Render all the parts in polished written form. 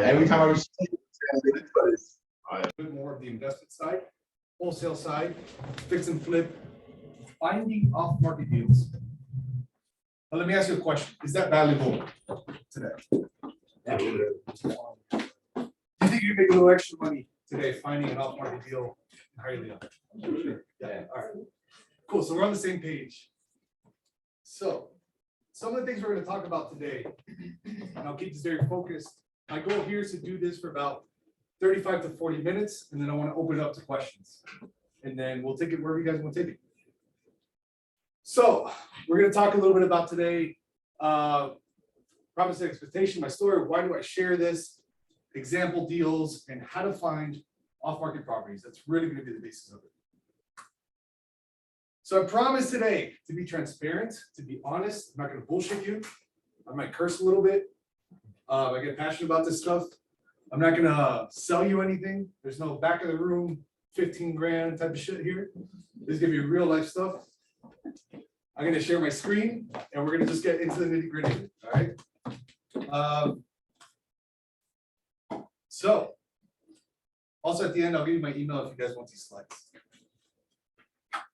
Every time I receive it, A bit more of the investment side, wholesale side, fix and flip, finding off-market deals. Now, let me ask you a question. Is that valuable today? Do you think you can make a little extra money today finding an off-market deal in Hialeah? Sure. Yeah. All right. Cool. So we're on the same page. So some of the things we're going to talk about today, and I'll keep this very focused. My goal here is to do this for about 35 to 40 minutes, and then I want to open it up to questions. And then we'll take it wherever you guys want to take it. So we're going to talk a little bit about today, promise and expectation, my story, why do I share this, example deals, and how to find off-market properties. That's really going to be the basis of it. So I promise today to be transparent, to be honest. I'm not going to bullshit you. I might curse a little bit. I get passionate about this stuff. I'm not going to sell you anything. There's no back of the room, 15 grand type of shit here. This is going to be real life stuff. I'm going to share my screen and we're going to just get into the nitty gritty. All right. So also at the end, I'll give you my email if you guys want these slides.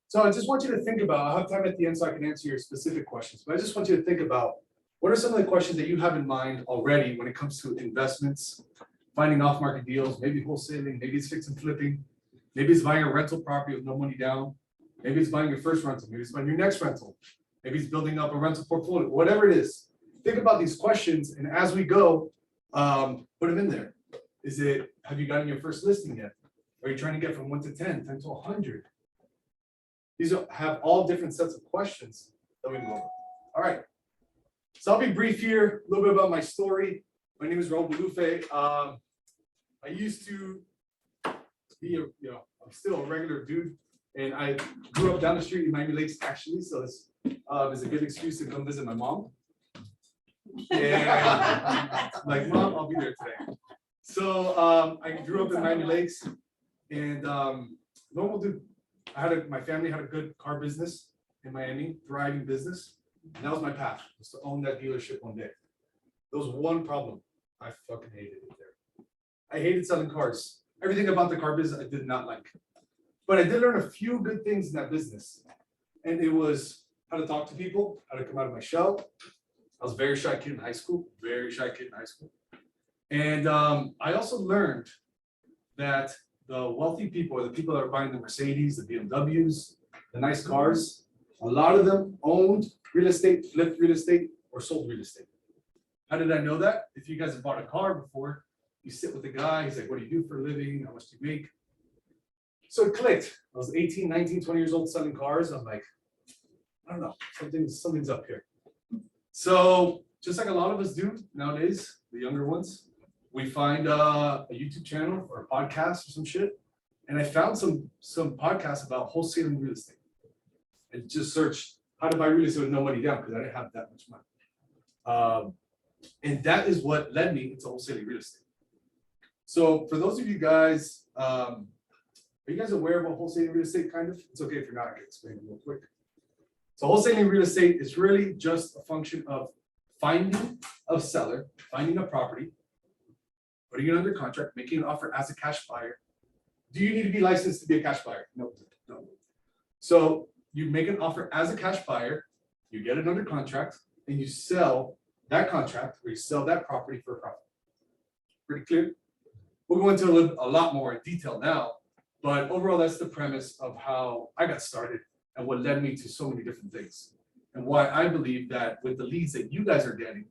So I just want you to think about, I'll have time at the end so I can answer your specific questions, but I just want you to think about what are some of the questions that you have in mind already when it comes to investments, finding off-market deals, maybe wholesaling, maybe it's fix and flipping, maybe it's buying a rental property with no money down, maybe it's buying your first rental, maybe it's buying your next rental, maybe it's building up a rental portfolio, whatever it is. Think about these questions, and as we go, put them in there. Is it, have you gotten your first listing yet? Are you trying to get from 1 to 10, 10 to 100? These have all different sets of questions that we can go over. All right. So I'll be brief here, a little bit about my story. My name is Raul Bolufe. I used to be I'm still a regular dude, and I grew up down the street in Miami Lakes actually, so this is a good excuse to come visit my mom. And like, Mom, I'll be there today. So I grew up in Miami Lakes, and normal dude. My family had a good car business in Miami, thriving business. And that was my path, was to own that dealership one day. There was one problem. I fucking hated it there. I hated selling cars. Everything about the car business I did not like. But I did learn a few good things in that business. And it was how to talk to people, how to come out of my shell. I was a very shy kid in high school, And I also learned that the wealthy people, or the people that are buying the Mercedes, the BMWs, the nice cars, a lot of them owned real estate, flipped real estate, or sold real estate. How did I know that? If you guys have bought a car before, you sit with the guy, he's like, what do you do for a living? How much do you make? So it clicked. I was 18, 19, 20 years old selling cars. I'm like, I don't know, something's up here. So just like a lot of us do nowadays, the younger ones, we find a YouTube channel or a podcast or some shit. And I found some podcasts about wholesaling real estate. And just searched how to buy real estate with no money down because I didn't have that much money. And that is what led me into wholesaling real estate. So for those of you guys, are you guys aware of what wholesaling real estate kind of? It's okay if you're not, I can explain it real quick. So wholesaling real estate is really just a function of finding a seller, finding a property, putting it under contract, making an offer as a cash buyer. Do you need to be licensed to be a cash buyer? No. So you make an offer as a cash buyer, you get it under contract, and you sell that contract or you sell that property for a profit. Pretty clear? We'll go into a lot more in detail now, but overall, that's the premise of how I got started and what led me to so many different things. And why I believe that with the leads that you guys are getting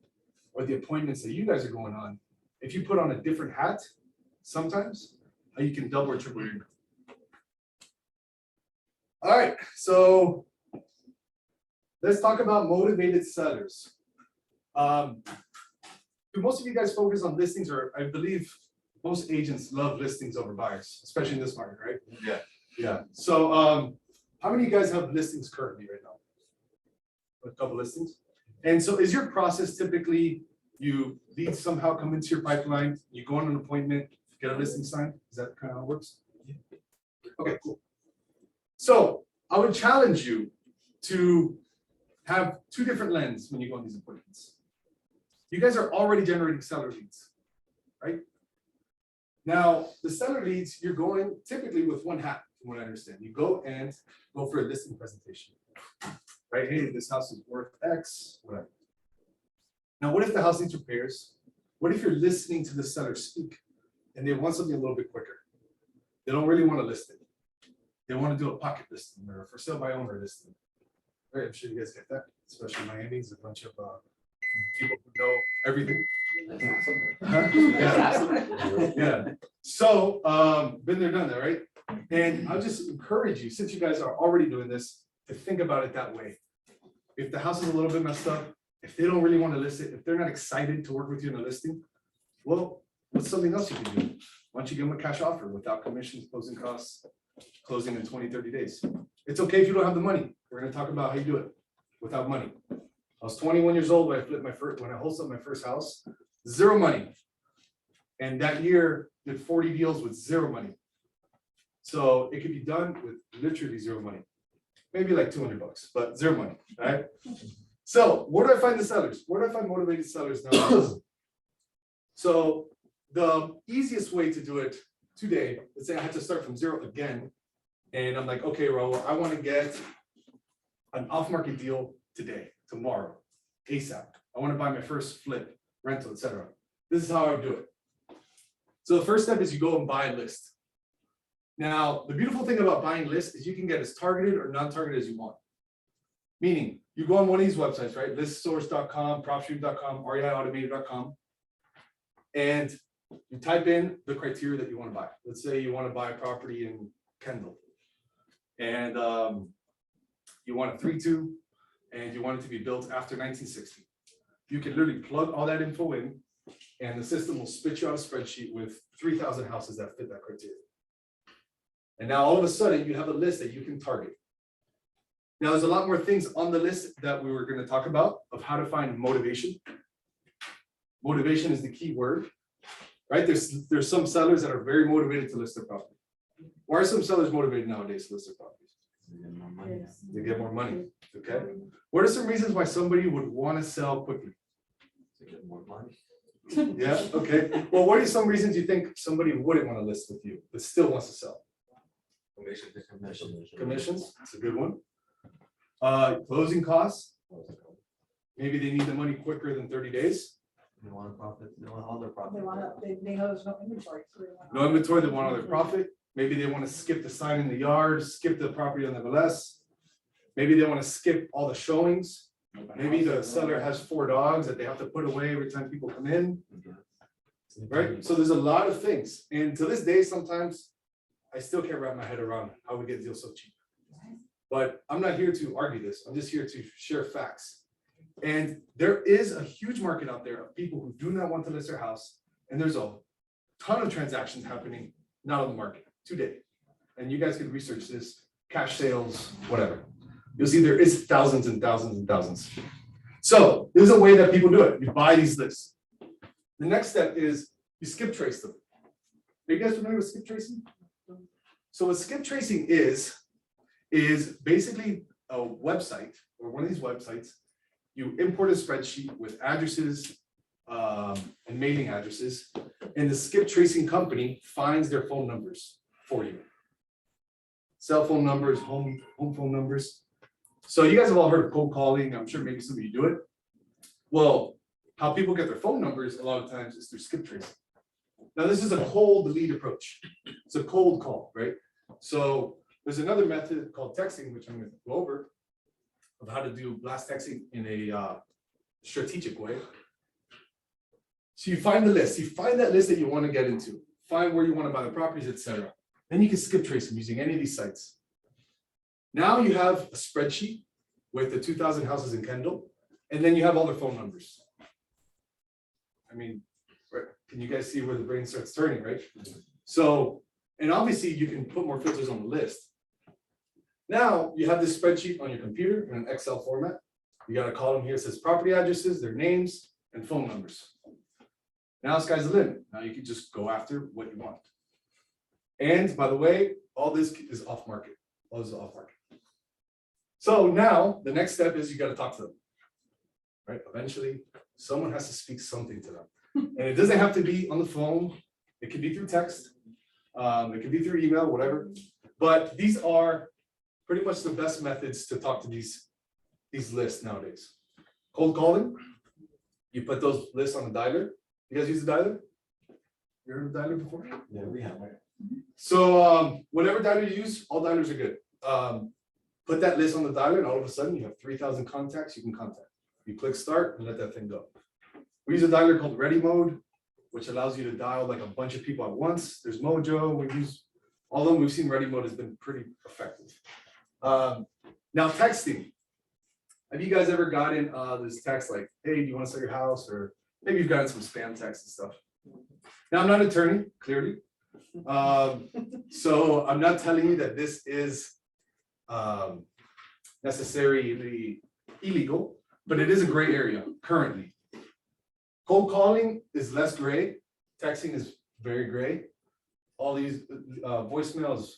or the appointments that you guys are going on, if you put on a different hat, sometimes you can double or triple your income. All right, so let's talk about motivated sellers. Do most of you guys focus on listings, or I believe most agents love listings over buyers, especially in this market, right? Yeah. So how many of you guys have listings currently right now? A couple listings. And so is your process typically you leads somehow come into your pipeline, you go on an appointment, get a listing signed? Is that kind of how it works? Okay, cool. So I would challenge you to have two different lenses when you go on these appointments. You guys are already generating seller leads, right? Now, the seller leads, you're going typically with one hat, from what I understand. You go for a listing presentation, right? Hey, this house is worth X, whatever. Now, what if the house needs repairs? What if you're listening to the seller speak and they want something a little bit quicker? They don't really want to list it. They want to do a pocket listing or a for sale by owner listing. Right, I'm sure you guys get that, especially in Miami. It's a bunch of people who know everything. Yeah. Yeah. So, been there, done that, right? And I'll just encourage you, since you guys are already doing this, to think about it that way. If the house is a little bit messed up, if they don't really want to list it, if they're not excited to work with you in a listing, well, what's something else you can do? Why don't you give them a cash offer without commissions, closing costs, closing in 20, 30 days? It's okay if you don't have the money. We're going to talk about how you do it without money. I was 21 years old when I wholesaled my first house, zero money. And that year did 40 deals with zero money. So it could be done with literally zero money, maybe like $200, but zero money, right? So where do I find the sellers? Where do I find motivated sellers nowadays? So the easiest way to do it today, let's say I had to start from zero again. And I'm like, okay, Raul, I want to get an off-market deal today, tomorrow, ASAP. I want to buy my first flip, rental, etc. This is how I would do it. So the first step is you go and buy a list. Now, the beautiful thing about buying lists is you can get as targeted or non-targeted as you want. Meaning, you go on one of these websites, right? Listsource.com, PropStream.com, REIAutomated.com, and you type in the criteria that you want to buy. Let's say you want to buy a property in Kendall, and you want a 3-2, and you want it to be built after 1960. You can literally plug all that info in, and the system will spit you out a spreadsheet with 3,000 houses that fit that criteria. And now all of a sudden you have a list that you can target. Now there's a lot more things on the list that we were going to talk about of how to find motivation. Motivation is the key word, right? There's some sellers that are very motivated to list their property. Why are some sellers motivated nowadays to list their properties? They get more money. Okay. What are some reasons why somebody would want to sell quickly? To get more money. Yeah. Okay. Well, what are some reasons you think somebody wouldn't want to list with you but still wants to sell? Commissions. That's a good one. Closing costs. Maybe they need the money quicker than 30 days. They want a profit. They want all their profit. They know there's no inventory. So No inventory. They want all their profit. Maybe they want to skip the sign in the yard, skip the property on the MLS. Maybe they want to skip all the showings. Maybe the seller has 4 dogs that they have to put away every time people come in. Right? So there's a lot of things. And to this day, sometimes I still can't wrap my head around how we get deals so cheap. But I'm not here to argue this. I'm just here to share facts. And there is a huge market out there of people who do not want to list their house. And there's a ton of transactions happening not on the market today. And you guys can research this, cash sales, whatever. You'll see there is thousands and thousands and thousands. So there's a way that people do it. You buy these lists. The next step is you skip trace them. Are you guys familiar with skip tracing? So what skip tracing is basically a website or one of these websites. You import a spreadsheet with addresses and mailing addresses, and the skip tracing company finds their phone numbers for you. Cell phone numbers, home phone numbers. So you guys have all heard of cold calling. I'm sure maybe some of you do it. Well, how people get their phone numbers a lot of times is through skip tracing. Now this is a cold lead approach. It's a cold call, right? So there's another method called texting, which I'm going to go over, of how to do blast texting in a strategic way. So you find the list. You find that list that you want to get into. Find where you want to buy the properties, etc. Then you can skip trace them using any of these sites. Now you have a spreadsheet with the 2,000 houses in Kendall, and then you have all their phone numbers. I mean, can you guys see where the brain starts turning, right? So, and obviously you can put more filters on the list. Now you have this spreadsheet on your computer in an Excel format. You got a column here that says property addresses, their names, and phone numbers. Now sky's the limit. Now you can just go after what you want. And by the way, all this is off market. All this is off market. So now the next step is you got to talk to them, right? Eventually, someone has to speak something to them. And it doesn't have to be on the phone. It can be through text. It can be through email, whatever. But these are pretty much the best methods to talk to these lists nowadays. Cold calling, you put those lists on the dialer. You guys use the dialer? You heard of dialer before? Yeah, we have it. So whatever dialer you use, all dialers are good. Put that list on the dialer and all of a sudden you have 3,000 contacts you can contact. You click start and let that thing go. We use a dialer called Ready Mode, which allows you to dial like a bunch of people at once. There's Mojo, we use all of them. We've seen Ready Mode has been pretty effective. Now texting. Have you guys ever gotten this text like, hey, do you want to sell your house? Or maybe you've gotten some spam texts and stuff. Now I'm not an attorney, clearly. So I'm not telling you that this is necessarily illegal, but it is a gray area currently. Cold calling is less gray. Texting is very gray. All these voicemails,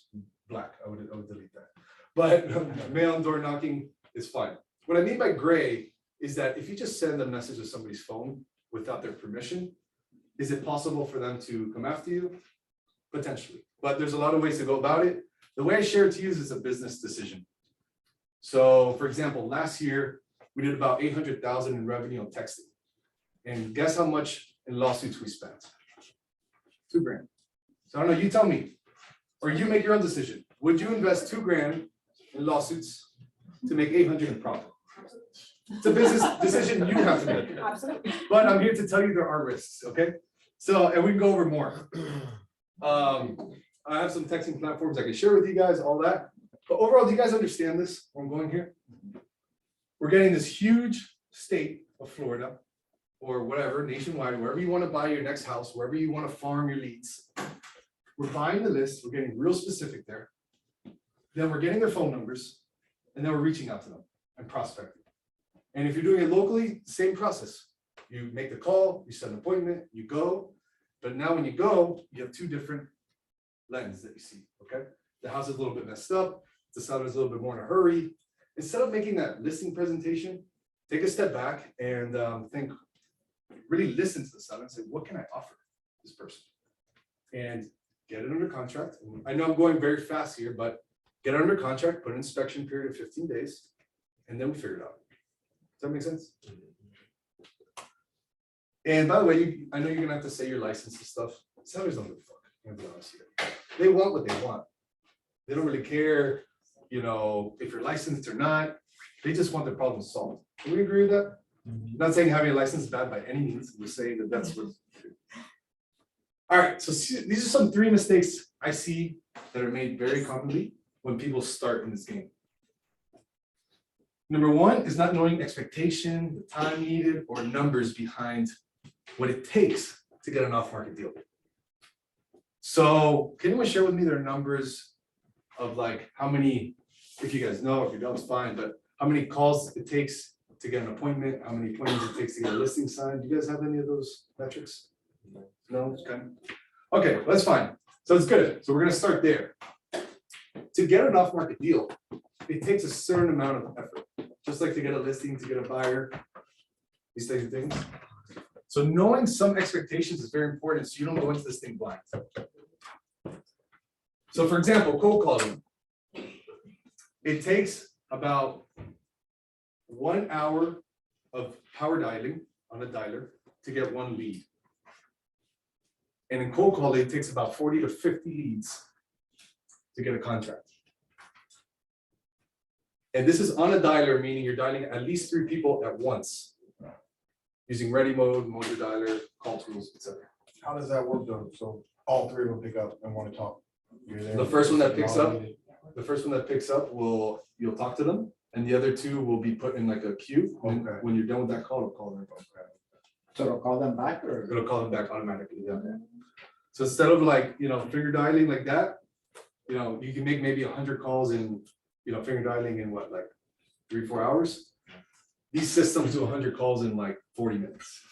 black. I would delete that. But mail and door knocking is fine. What I mean by gray is that if you just send a message to somebody's phone without their permission, is it possible for them to come after you? Potentially, but there's a lot of ways to go about it. The way I share it to you is it's a business decision. So for example, last year, we did about 800,000 in revenue on texting. And guess how much in lawsuits we spent? $2,000. So I don't know, you tell me, or you make your own decision. Would you invest $2,000 in lawsuits to make 800 in profit? It's a business decision you have to make. Absolutely. But I'm here to tell you there are risks, okay? So, and we can go over more. I have some texting platforms I can share with you guys, all that. But overall, do you guys understand this, where I'm going here? We're getting this huge state of Florida, or whatever, nationwide, wherever you want to buy your next house, wherever you want to farm your leads. We're buying the list, we're getting real specific there. Then we're getting their phone numbers, and then we're reaching out to them and prospecting. And if you're doing it locally, same process. You make the call, you set an appointment, you go. But now when you go, you have two different lenses that you see, okay? The house is a little bit messed up, the seller is a little bit more in a hurry. Instead of making that listing presentation, take a step back and think, really listen to the seller and say, what can I offer this person? And get it under contract. I know I'm going very fast here, but get it under contract, put an inspection period of 15 days, and then we figure it out. Does that make sense? And by the way, I know you're gonna have to say your license and stuff. Sellers don't give a fuck. I'm gonna be honest here. They want what they want. They don't really care, you know, if you're licensed or not. They just want their problem solved. Can we agree with that? I'm not saying having a license is bad by any means. We're saying that that's what. All right. So these are some 3 mistakes I see that are made very commonly when people start in this game. Number 1 is not knowing expectation, the time needed, or numbers behind what it takes to get an off-market deal. So can anyone share with me their numbers of like how many, if you guys know, if you don't, it's fine, but how many calls it takes to get an appointment, how many appointments it takes to get a listing signed? Do you guys have any of those metrics? No? Okay, that's fine. So it's good. So we're gonna start there. To get an off-market deal, it takes a certain amount of effort. Just like to get a listing, to get a buyer, these types of things. So knowing some expectations is very important so you don't go into this thing blind. So for example, cold calling. It takes about 1 hour of power dialing on a dialer to get 1 lead. And in cold calling, it takes about 40 to 50 leads to get a contract. And this is on a dialer, meaning you're dialing at least 3 people at once, using Ready Mode, Mojo Dialer, call tools, etc. How does that work though? So all 3 will pick up and want to talk. The first one that picks up, you'll talk to them, and the other 2 will be put in like a queue. And Okay. when you're done with that call, it'll call them. So it'll call them back or? It'll call them back automatically. Yeah. So instead of like, you know, finger dialing like that, you know, you can make maybe 100 calls in, you know, finger dialing in what, like 3-4 hours. These systems do 100 calls in like 40 minutes.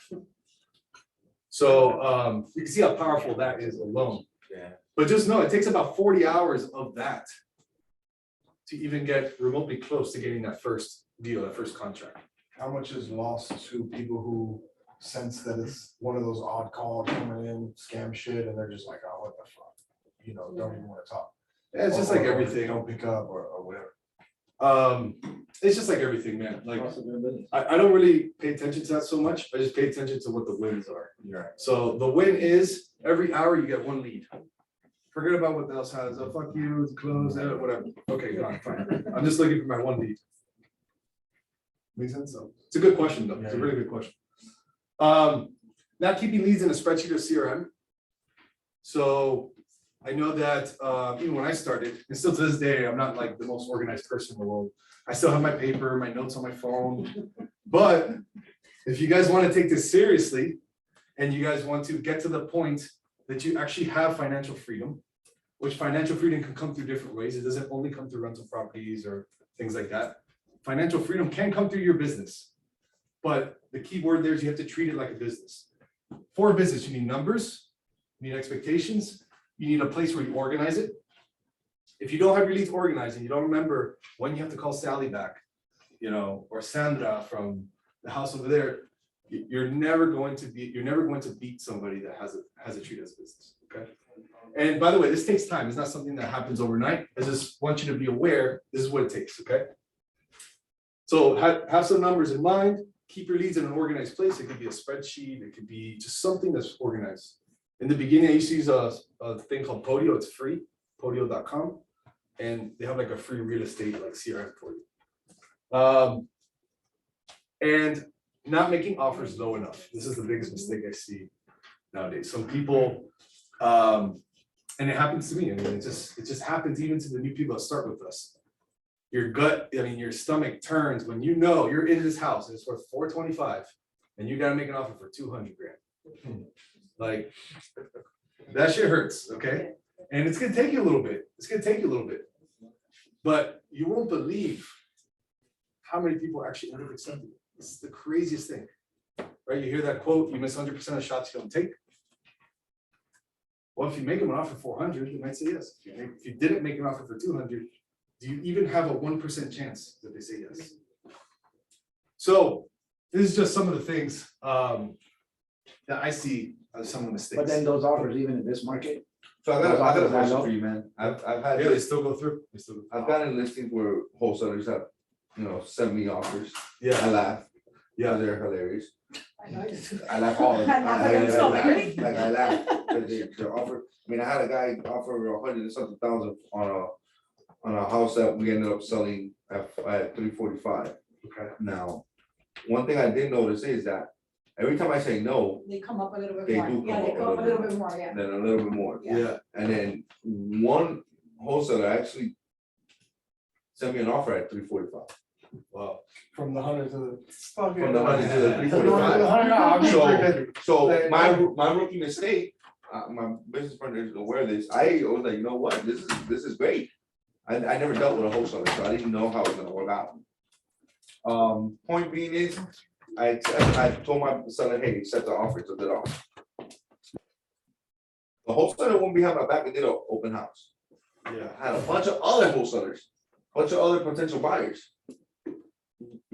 So you can see how powerful that is alone. Yeah. But just know it takes about 40 hours of that to even get remotely close to getting that first deal, that first contract. How much is lost to people who sense that it's one of those odd calls coming in, scam shit, and they're just like, oh, what the fuck? You know, don't even wanna talk. Yeah, it's just like Or everything. Don't pick up or whatever. It's just like everything, man. Like, I don't really pay attention to that so much. I just pay attention to what the wins are. Right. So the win is every hour you get one lead. Forget about what else has, oh, fuck you, it's closed, whatever. Okay, gone, fine. I'm just looking for my one lead. Make sense? So it's a good question, though. It's a really good question. Not keeping leads in a spreadsheet or CRM. So I know that even when I started, and still to this day, I'm not like the most organized person in the world. I still have my paper, my notes on my phone. But if you guys want to take this seriously, and you guys want to get to the point that you actually have financial freedom, which financial freedom can come through different ways. It doesn't only come through rental properties or things like that. Financial freedom can come through your business. But the key word there is you have to treat it like a business. For a business, you need numbers, you need expectations, you need a place where you organize it. If you don't have your leads organized and you don't remember when you have to call Sally back, you know, or Sandra from the house over there, you're never going to beat somebody that has a treat as a business. Okay. And by the way, this takes time. It's not something that happens overnight. I just want you to be aware, this is what it takes. Okay. So have some numbers in mind, keep your leads in an organized place. It could be a spreadsheet, it could be just something that's organized. In the beginning, I used to use a thing called Podio, it's free, podio.com. And they have like a free real estate like CRM for you. And not making offers low enough. This is the biggest mistake I see nowadays. Some people, and it happens to me. I mean, it just happens even to the new people that start with us. Your gut, I mean, your stomach turns when you know you're in this house and it's worth 425 and you got to make an offer for 200 grand. Like that shit hurts, okay? And it's gonna take you a little bit. But you won't believe how many people actually end up accepting it. It's the craziest thing, right? You hear that quote, you miss 100% of shots you don't take. Well, if you make them an offer for 400, they might say yes. If you didn't make an offer for 200, do you even have a 1% chance that they say yes? So this is just some of the things that I see as some of the mistakes. But then those offers, even in this market, So I got a question for you, man. I've had, Yeah, they still go through. I've gotten listings where wholesalers have, send me offers. I Yeah, laugh. yeah. They're hilarious. I know you do. I laugh all the time. I know, Like I laugh. But they offer, I mean, I had a guy offer 100 and something thousand on a house that we ended up selling at 345. Okay. Now, one thing I did notice is that every time I say no, They come up a little bit They more. do Yeah, come they up go up a little bit more, yeah. then a little bit more. Yeah. And then one wholesaler actually sent me an offer at 345. Wow. From the 100 to the. From the 100 to the 345. So my rookie mistake, my business partner is aware of this. I was like, you know what, this is great. I never dealt with a wholesaler, so I didn't know how it was gonna work out. Point being is, I told my seller, hey, accept the offer, it's a good offer. The wholesaler won't be having my back and did an open house. Yeah. I had a bunch of other wholesalers, bunch of other potential buyers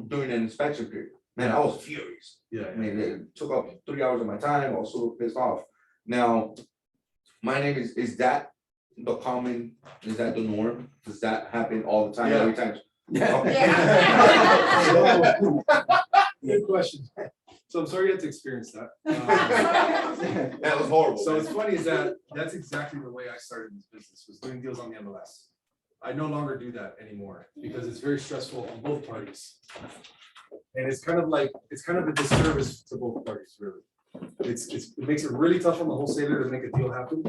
during an inspection period. Man, I was furious. Yeah. I mean, it took up 3 hours of my time. I was so pissed off. Now, my name is that the common, is that the norm? Does that happen all the time, Yeah. every time? Yeah. Okay. Good question. So I'm sorry you had to experience that. That was horrible. So what's funny is that that's exactly the way I started this business, was doing deals on the MLS. I no longer do that anymore because it's very stressful on both parties. And it's kind of a disservice to both parties, really. It makes it really tough on the wholesaler to make a deal happen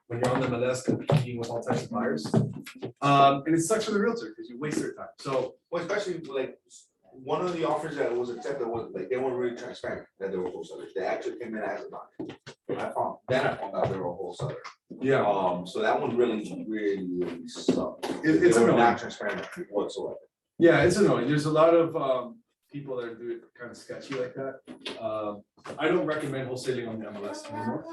when you're on the MLS competing with all types of buyers. And it sucks for the realtor because you waste their time. So Well, especially like, one of the offers that was accepted was like, they weren't really transparent that they were wholesalers. They actually came in as a buyer. I found out they were a wholesaler. yeah, So that one really sucked. It's They were annoying. not transparent whatsoever. yeah, it's annoying. There's a lot of people that do it kind of sketchy like that. I don't recommend wholesaling on the MLS anymore.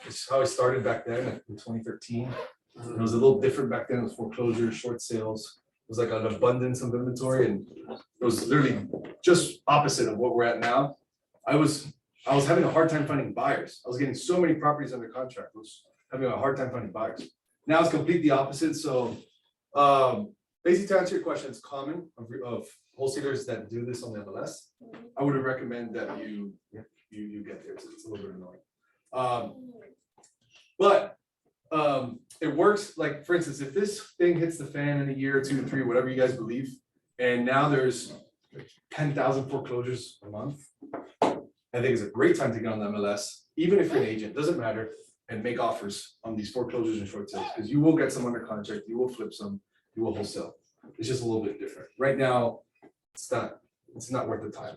It's how I started back then in 2013. It was a little different back then. It was foreclosures, short sales. It was like an abundance of inventory, and it was literally just opposite of what we're at now. I was having a hard time finding buyers. I was getting so many properties under contract, I was having a hard time finding buyers. Now it's completely opposite, so, basically to answer your question, it's common of wholesalers that do this on the MLS. I would recommend that you get there, it's a little bit annoying. But it works, like, for instance, if this thing hits the fan in a year or 2 or 3, whatever you guys believe, and now there's 10,000 foreclosures a month, I think it's a great time to get on the MLS, even if you're an agent, doesn't matter, and make offers on these foreclosures and short sales, because you will get some under contract, you will flip some, you will wholesale. It's just a little bit different. Right now, it's not worth the time.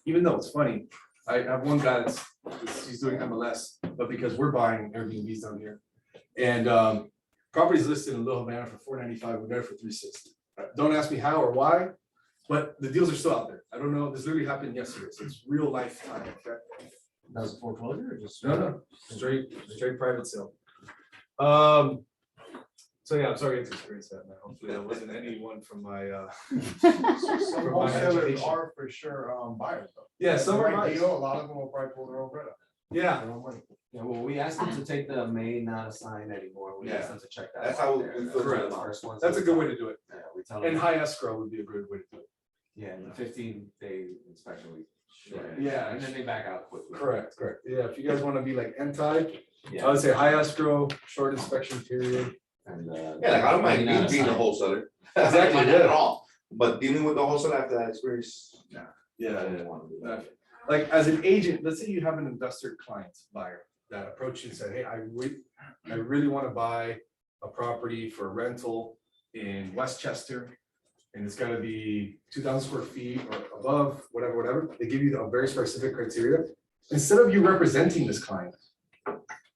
Even though it's funny, I have one guy he's doing MLS, but because we're buying Airbnbs down here, and properties listed in Little Havana for $495, we got it for $360. Don't ask me how or why, but the deals are still out there. I don't know. This literally happened yesterday, so it's real life time. Okay? That was a foreclosure or just? No, straight private sale. So yeah, I'm sorry you had to experience that, man. Hopefully that wasn't anyone from my Some From my wholesalers education. are for sure buyers though. Yeah, some are Right buyers. deal, a lot of them will probably pull their own bread up. Yeah, Their own money. Yeah, well, we asked them to take the may not assign anymore. We asked them to check that. That's out how there. we That's filter one of them the out. first ones that's a that good we way to do it. tell- Yeah, we tell And them, high escrow would be a good way to do it. yeah, and the 15-day inspection week. Yeah. And then they back out quickly. Correct. Yeah, if you guys want to be like anti, I Yeah, would say high escrow, short inspection period. and Yeah, like I don't mind may not being a assign. wholesaler. Exactly, I don't mind that yeah. at all, but dealing with the wholesaler after that experience. I Yeah. didn't want to do that. Like as an agent, let's say you have an investor client buyer that approached you and said, hey, I really want to buy a property for rental in Westchester. And it's gotta be 2,000 square feet or above, whatever. They give you a very specific criteria. Instead of you representing this client,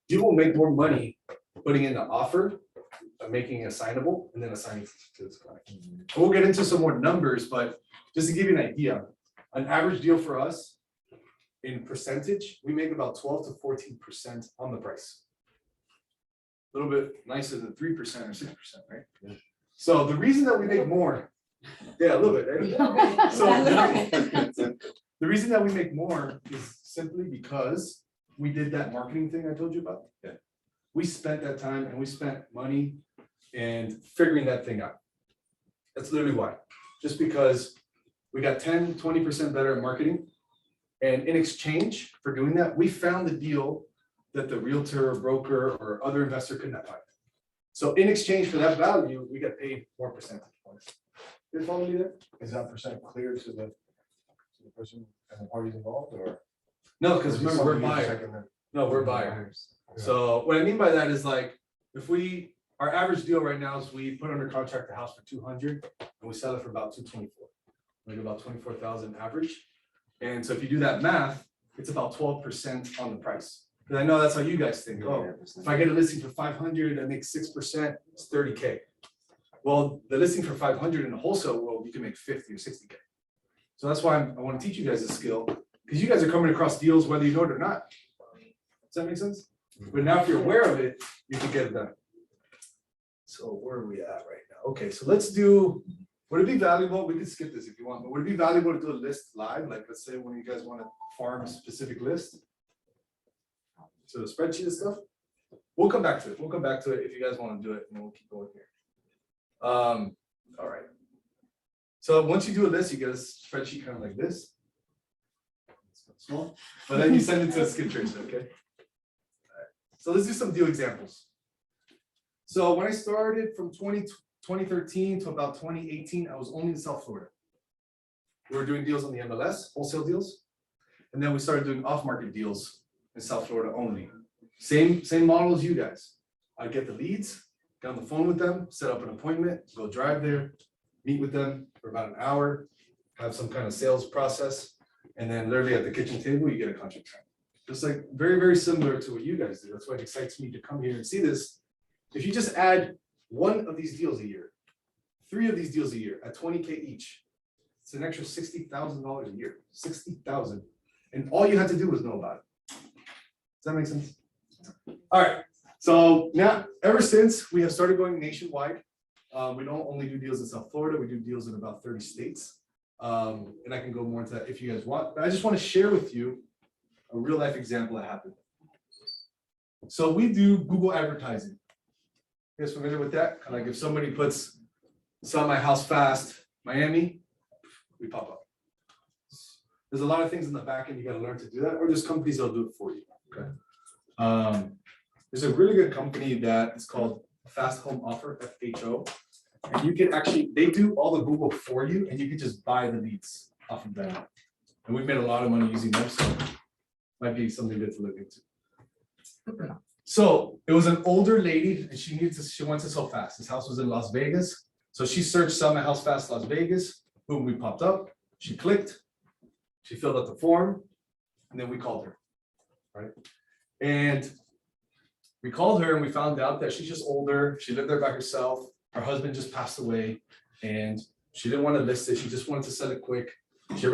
you will make more money putting in the offer, making it assignable, and then assigning it to this client. We'll get into some more numbers, but just to give you an idea, an average deal for us in percentage, we make about 12 to 14% on the price. A little bit nicer than 3% or 6%, right? Yeah. So the reason that we make more, yeah, a little bit, right? So the reason that we make more is simply because we did that marketing thing I told you about. Yeah. We spent that time and we spent money and figuring that thing out. That's literally why. Just because we got 10, 20% better at marketing. And in exchange for doing that, we found the deal that the realtor or broker or other investor could not find. So in exchange for that value, we got paid more percentage points. You follow me there? Is that percent clear to the person and the parties involved or? No, because or is it remember, we're something you just buyer. second there? No, we're buyer. So what I mean by that is like, if our average deal right now is we put under contract the house for 200 and we sell it for about 224. Like about 24,000 average. And so if you do that math, it's about 12% on the price. Because I know that's how you guys think. Oh, if I get a listing for 500, I make 6%, it's 30K. Well, the listing for 500 in the wholesale world, you can make 50 or 60K. So that's why I want to teach you guys this skill, because you guys are coming across deals whether you know it or not. Does that make sense? But now if you're aware of it, you can get it done. So where are we at right now? Okay, so let's do, would it be valuable? We can skip this if you want, but would it be valuable to do a list live? Like, let's say when you guys want to farm a specific list. So the spreadsheet and stuff, we'll come back to it. We'll come back to it if you guys want to do it, and then we'll keep going here. All right. So once you do a list, you get a spreadsheet kind of like this. It's small, but then you send it to a skid tracer, okay? All right. So let's do some deal examples. So when I started from 2013 to about 2018, I was only in South Florida. We were doing deals on the MLS, wholesale deals. And then we started doing off-market deals in South Florida only. Same model as you guys. I get the leads, get on the phone with them, set up an appointment, go drive there, meet with them for about an hour, have some kind of sales process. And then literally at the kitchen table, you get a contract signed. Just like very, very similar to what you guys do. That's why it excites me to come here and see this. If you just add one of these deals a year, 3 of these deals a year at 20K each, it's an extra $60,000 a year, 60,000. And all you had to do was know about it. Does that make sense? All right. So now, ever since we have started going nationwide, we don't only do deals in South Florida, we do deals in about 30 states. And I can go more into that if you guys want, but I just want to share with you a real life example that happened. So we do Google advertising. You guys familiar with that? Kind of like if somebody puts sell my house fast, Miami, we pop up. There's a lot of things in the back end you got to learn to do that, or there's companies that'll do it for you. Okay. There's a really good company that is called Fast Home Offer, FHO. And you can actually, they do all the Google for you, and you can just buy the leads off of them. And we've made a lot of money using them, so might be something good to look into. So it was an older lady, and she wants to sell fast. This house was in Las Vegas. So she searched sell my house fast Las Vegas. Boom, we popped up. She clicked. She filled out the form, and then we called her, right? And we called her and we found out that she's just older. She lived there by herself. Her husband just passed away, and she didn't want to list it. She just wanted to sell it quick. She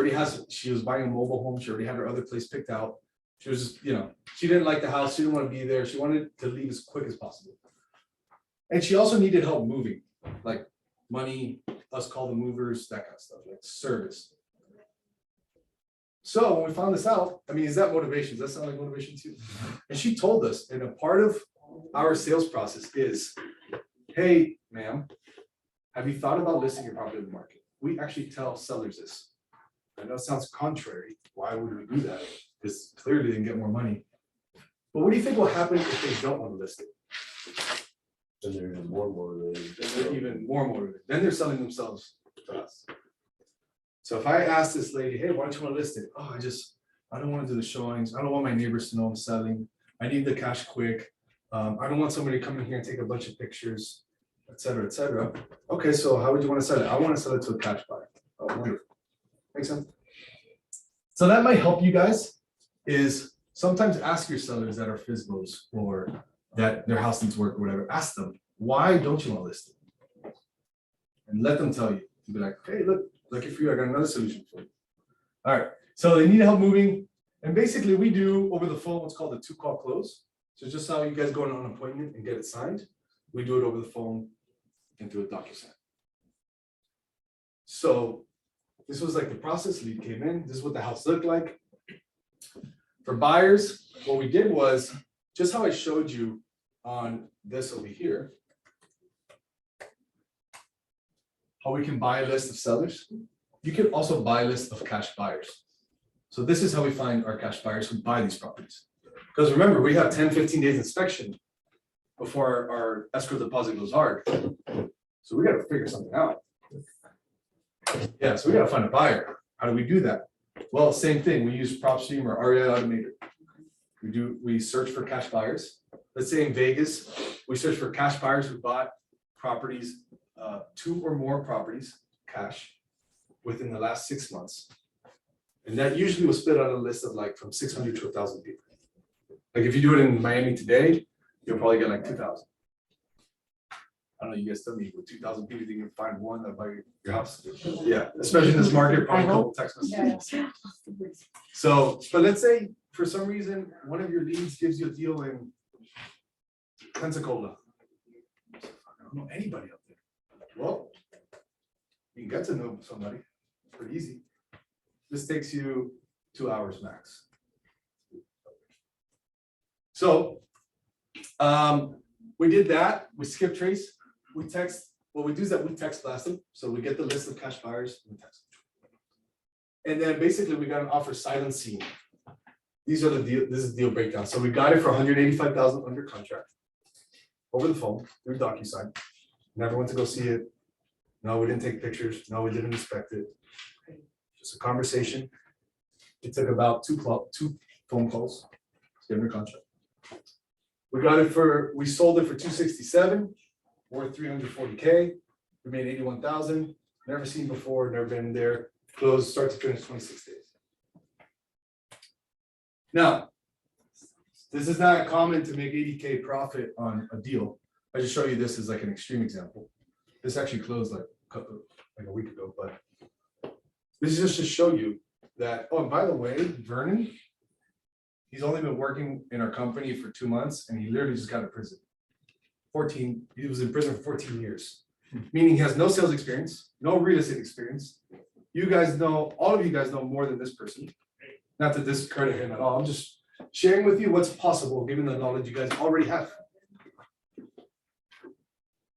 was buying a mobile home. She already had her other place picked out. She was just, she didn't like the house. She didn't want to be there. She wanted to leave as quick as possible. And she also needed help moving, like money, us call the movers, that kind of stuff, like service. So when we found this out, is that motivation? Does that sound like motivation too? And she told us, and a part of our sales process is, hey, ma'am, have you thought about listing your property in the market? We actually tell sellers this. I know it sounds contrary. Why would we do that? Because clearly they can get more money. But what do you think will happen if they don't want to list it? Then they're even more motivated. Then they're even more motivated. Then they're selling themselves to us. So if I ask this lady, hey, why don't you want to list it? Oh, I don't want to do the showings. I don't want my neighbors to know I'm selling. I need the cash quick. I don't want somebody to come in here and take a bunch of pictures, et cetera, et cetera. Okay, so how would you want to sell it? I want to sell it to a cash buyer. Oh, wonderful. Makes sense. So that might help you guys is sometimes ask your sellers that are physicals or that their house needs work or whatever. Ask them, why don't you want to list it? And let them tell you. Be like, hey, look, lucky for you, I got another solution for you. All right, so they need help moving. And basically we do over the phone what's called a 2-call close. So just how you guys go on an appointment and get it signed, we do it over the phone and through a DocuSign. So this was like the process. Lead came in. This is what the house looked like. For buyers, what we did was just how I showed you on this over here, how we can buy a list of sellers. You can also buy a list of cash buyers. So this is how we find our cash buyers who buy these properties. Because remember, we have 10, 15 days inspection before our escrow deposit goes hard. So we got to figure something out. Yeah, so we got to find a buyer. How do we do that? Well, same thing. We use PropStream or REI Automator. We search for cash buyers. Let's say in Vegas, we search for cash buyers who bought properties, 2 or more properties, cash, within the last 6 months. And that usually was split on a list of like from 600 to 1,000 people. Like if you do it in Miami today, you'll probably get like 2,000. I don't know, you guys tell me, with 2,000 people, you can find one that buy your house. Yeah, especially in this market, probably a couple text messages. So, but let's say for some reason, one of your leads gives you a deal in Pensacola. I don't know anybody up there. Well, you can get to know somebody, pretty easy. This takes you 2 hours max. So we did that. We skip trace. We text. What we do is that we text blast them. So we get the list of cash buyers. And we text them. And then basically we got an offer silent scene. These are the deal. This is deal breakdown. So we got it for 185,000 under contract over the phone through DocuSign. Never went to go see it. No, we didn't take pictures. No, we didn't inspect it. Just a conversation. It took about two phone calls to get under contract. We sold it for 267, worth 340K. We made 81,000. Never seen before, never been there. Closed start to finish 26 days. Now, this is not common to make 80K profit on a deal. I just show you this as like an extreme example. This actually closed like a week ago, but this is just to show you that, oh, and by the way, Vernon, he's only been working in our company for 2 months and he literally just got out of prison. He was in prison for 14 years, meaning he has no sales experience, no real estate experience, you guys know, all of you guys know more than this person. Not to discredit him at all, I'm just sharing with you what's possible, given the knowledge you guys already have.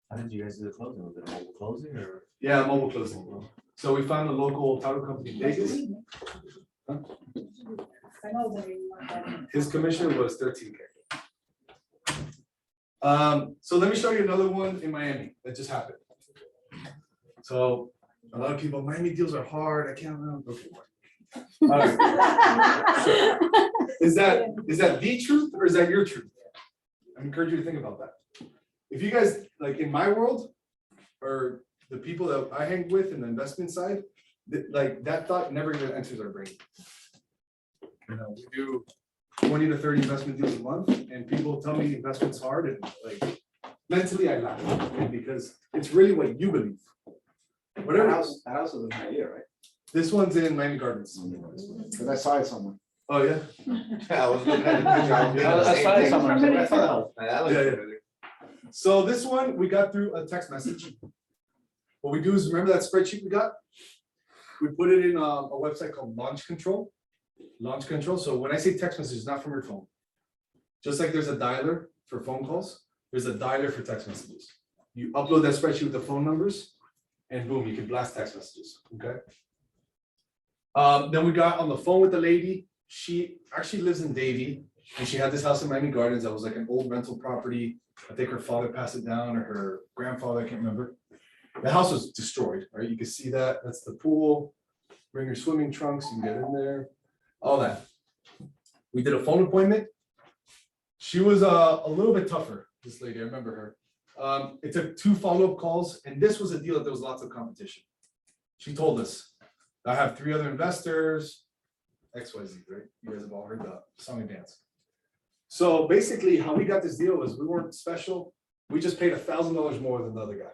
How did you guys do the closing? Was it a mobile closing or? Yeah, mobile closing. So we found a local title company in Vegas. I know that you want that. His commission was 13K. So let me show you another one in Miami that just happened. So a lot of people, Miami deals are hard, I can't remember. Okay. All right. Is that the truth or is that your truth? I encourage you to think about that. If you guys, like in my world, or the people that I hang with in the investment side, like that thought never even enters our brain. You know, we do 20 to 30 investment deals a month, and people tell me investment's hard, and like mentally I laugh, okay, because it's really what you believe. Whatever. That house was in Hialeah, right? This one's in Miami Gardens. Because I saw it somewhere. Oh, yeah? I was looking at the picture. I was thinking the I same saw it thing. somewhere. I said, I saw that house. That looks Yeah, yeah. familiar. So this one, we got through a text message. What we do is, remember that spreadsheet we got? We put it in a website called Launch Control. Launch Control, so when I say text message, it's not from your phone. Just like there's a dialer for phone calls, there's a dialer for text messages. You upload that spreadsheet with the phone numbers, and boom, you can blast text messages, okay? Then we got on the phone with the lady. She actually lives in Davie, and she had this house in Miami Gardens that was like an old rental property. I think her father passed it down, or her grandfather, I can't remember. The house was destroyed, right? You can see that, that's the pool. Bring your swimming trunks, you can get in there, all that. We did a phone appointment. She was a little bit tougher, this lady, I remember her. It took 2 follow-up calls, and this was a deal that there was lots of competition. She told us, I have 3 other investors, XYZ, right? You guys have all heard the song and dance. So basically, how we got this deal was we weren't special. We just paid $1,000 more than the other guy.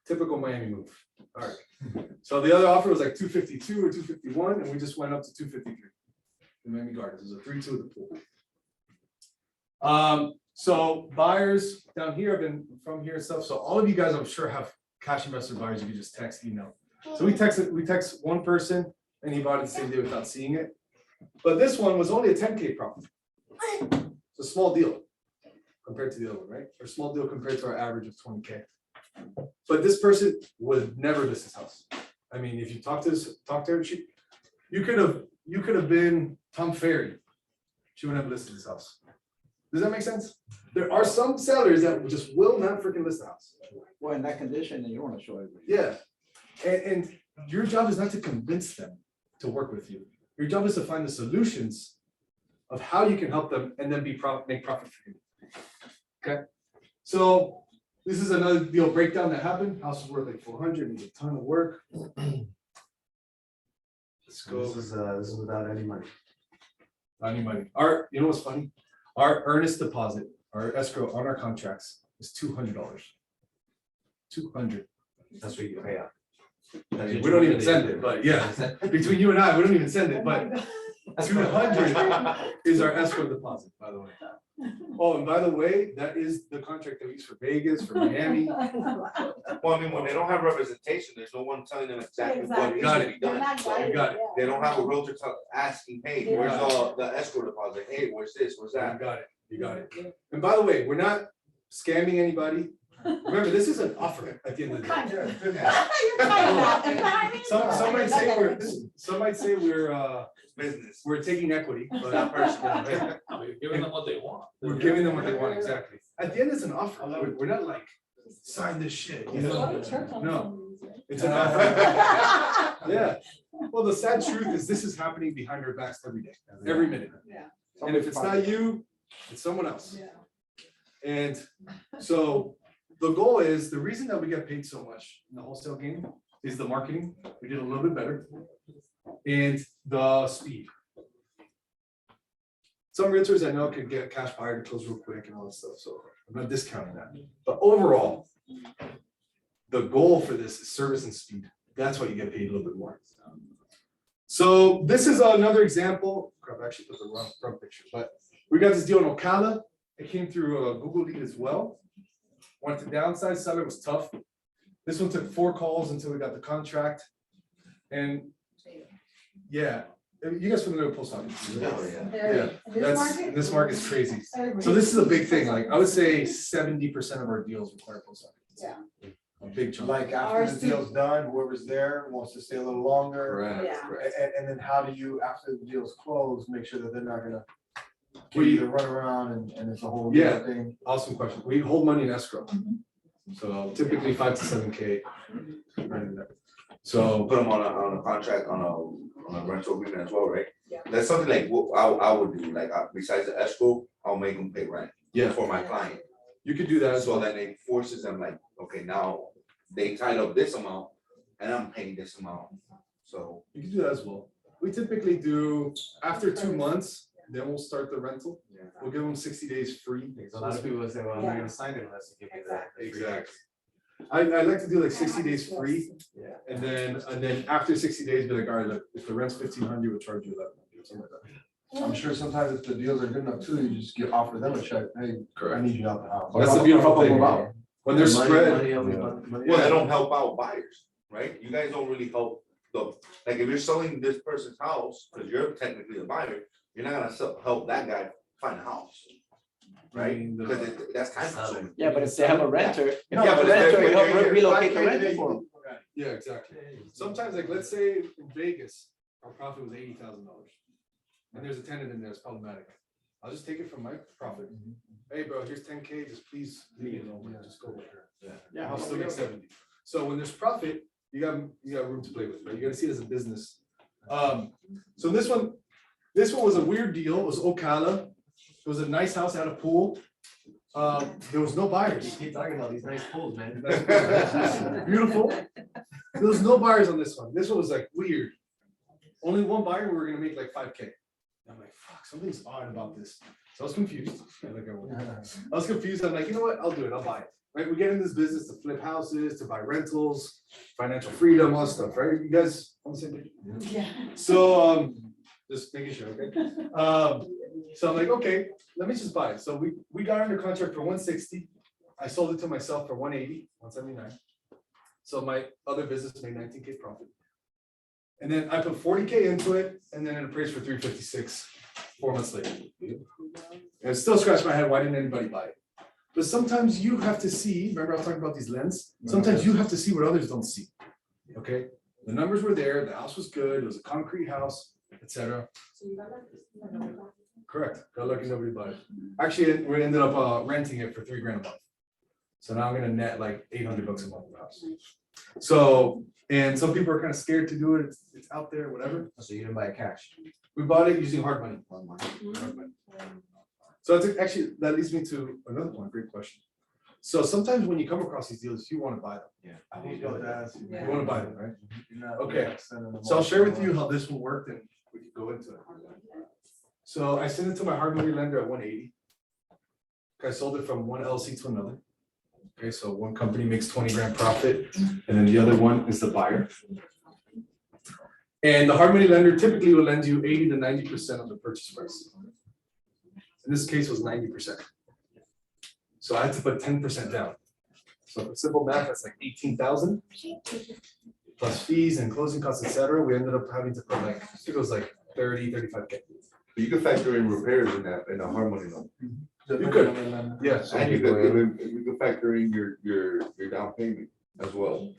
Typical Miami move. All right. So the other offer was like 252 or 251, and we just went up to 253 in Miami Gardens. It was a 3-2 of the pool. So buyers down here have been from here and stuff. So all of you guys, I'm sure, have cash investor buyers. You can just text, email. So we text one person, and he bought it the same day without seeing it. But this one was only a 10K profit. It's a small deal compared to the other one, right? Or small deal compared to our average of 20K. But this person would never list his house. I mean, if you talk to her, you could have been Tom Ferry. She wouldn't have listed his house. Does that make sense? There are some sellers that just will not freaking list the house. Well, in that condition, then you don't want to show everybody. Yeah, and your job is not to convince them to work with you. Your job is to find the solutions of how you can help them and then make profit for you. Okay, so this is another deal breakdown that happened. House is worth like 400, needs a ton of work. Let's go. This is without any money. Any money. You know what's funny? Our earnest deposit, our escrow on our contracts is $200. 200. That's what you pay out. We don't even send it, but yeah, between you and I, we don't even send it, but 200 is our escrow deposit, by the way. Oh, and by the way, that is the contract that we use for Vegas, for Miami. Well, I mean, when they don't have representation, there's no one telling them exactly what needs Got to it. be done. So You got it. they don't have a realtor asking, hey, where's the escrow deposit? Hey, where's this? Where's You that? got it. You got it. And by the way, we're not scamming anybody. Remember, this is an offer at the end of the Kind day. of. You're kind of. Some might say we're Business. we're taking equity, but Not personal. We're giving them what they want. we're giving them what they want, exactly. At the end, it's an offer. We're not like, sign this shit, you know? No. It's an offer. Yeah. Well, the sad truth is this is happening behind our backs every day, every minute. Yeah. And if it's not you, it's someone else. Yeah. And so the goal is, the reason that we get paid so much in the wholesale game is the marketing. We did a little bit better. And the speed. Some realtors I know can get a cash buyer to close real quick and all that stuff, so I'm not discounting that. But overall, the goal for this is service and speed. That's why you get paid a little bit more. So this is another example. Crap, I actually put the wrong picture, but we got this deal in Ocala. It came through a Google lead as well. Wanted to downsize, seller was tough. This one took 4 calls until we got the contract. And yeah, you guys familiar with post office? Oh, yeah. Very- This market's crazy. Everybody- So this is a big thing, like I would say 70% of our deals require post office. Yeah. A big chunk. Like after Ours the too. deal's done, whoever's there wants to stay a little longer. Correct, Yeah. correct. And then how do you, after the deal's closed, make sure that they're not gonna We- either run around and it's a whole Yeah. different thing. Awesome question. We hold money in escrow. So typically 5 to 7K. right in there. So So, put them on a contract, on a rental agreement as well, right? Yeah. That's something like what I would do, like besides the escrow, I'll make them pay rent. Yeah. For my client, you could do that as so well. then it forces them like, okay, now they tied up this amount and I'm paying this amount, so. You can do that as well. We typically do after 2 months, then we'll start the rental. We'll give them 60 days free. A lot of people will say, well, I'm not gonna sign it unless you give me that. Exactly. I like to do like 60 days free, Yeah. and then after 60 days, be like, all right, look, if the rent's 1,500, we'll charge you 1,100, something like that. I'm sure sometimes if the deals are good enough too, you just offer them a check, hey, I need you out the house. That's the beautiful Help them thing. move out. When they're Money, spread, money, money. Well, they don't help out buyers, right? You guys don't really help like if you're selling this person's house, because you're technically a buyer, you're not gonna help that guy find a house. Right? Because that's time consuming. Yeah, but if they have a renter, if Yeah, you have but a if renter, they're- you help they're- relocate the renter for them. yeah, exactly. Sometimes, like, let's say in Vegas, our profit was $80,000. And there's a tenant in there that's problematic. I'll just take it from my profit. Hey, bro, here's 10K, just please leave it alone, just go with her. Yeah, I'll still make 70. So when there's profit, you got room to play with, right? You gotta see it as a business. So this one was a weird deal. It was Ocala. It was a nice house, had a pool. There was no buyers. You keep talking about these nice pools, man. Beautiful. There was no buyers on this one. This one was like weird. Only one buyer, we were gonna make like 5K. I'm like, fuck, something's odd about this. So I was confused. I was confused. I'm like, you know what? I'll do it. I'll buy it. Right? We get in this business to flip houses, to buy rentals, financial freedom, all that stuff, right? You guys on the same page? Yeah. So, just making sure, okay? So I'm like, okay, let me just buy it. So we got under contract for 160. I sold it to myself for 180, 179. So my other business made 19K profit. And then I put 40K into it, and then it appraised for 356 4 months later. And it still scratched my head, why didn't anybody buy it? But sometimes you have to see, remember I was talking about these lens? Sometimes you have to see what others don't see, okay? The numbers were there, the house was good, it was a concrete house, etc. Correct, got lucky nobody bought it. Actually, we ended up renting it for $3,000 a month. So now I'm gonna net like $800 a month in the house. So, and some people are kind of scared to do it, it's out there, whatever. So you didn't buy cash? We bought it using hard money. Hard money. So that's actually, that leads me to another one, great question. So sometimes when you come across these deals, you want to buy them. Yeah. I was about to ask you. Yeah. You want to buy them, right? You're not- Okay. you're not sending them So I'll off share with somewhere. you how this will work and we can go into it. So I sent it to my hard money lender at 180. I sold it from one LLC to another. Okay, so one company makes 20 grand profit and then the other one is the buyer. And the hard money lender typically will lend you 80 to 90% of the purchase price. In this case, it was 90%. So I had to put 10% down. So for simple math, that's like 18,000 plus fees and closing costs, etc. We ended up having to put like, I think it was like 30, 35K. But you can factor in repairs in that, in a hard money loan. You could. Yes. And you could factor in your down payment as well.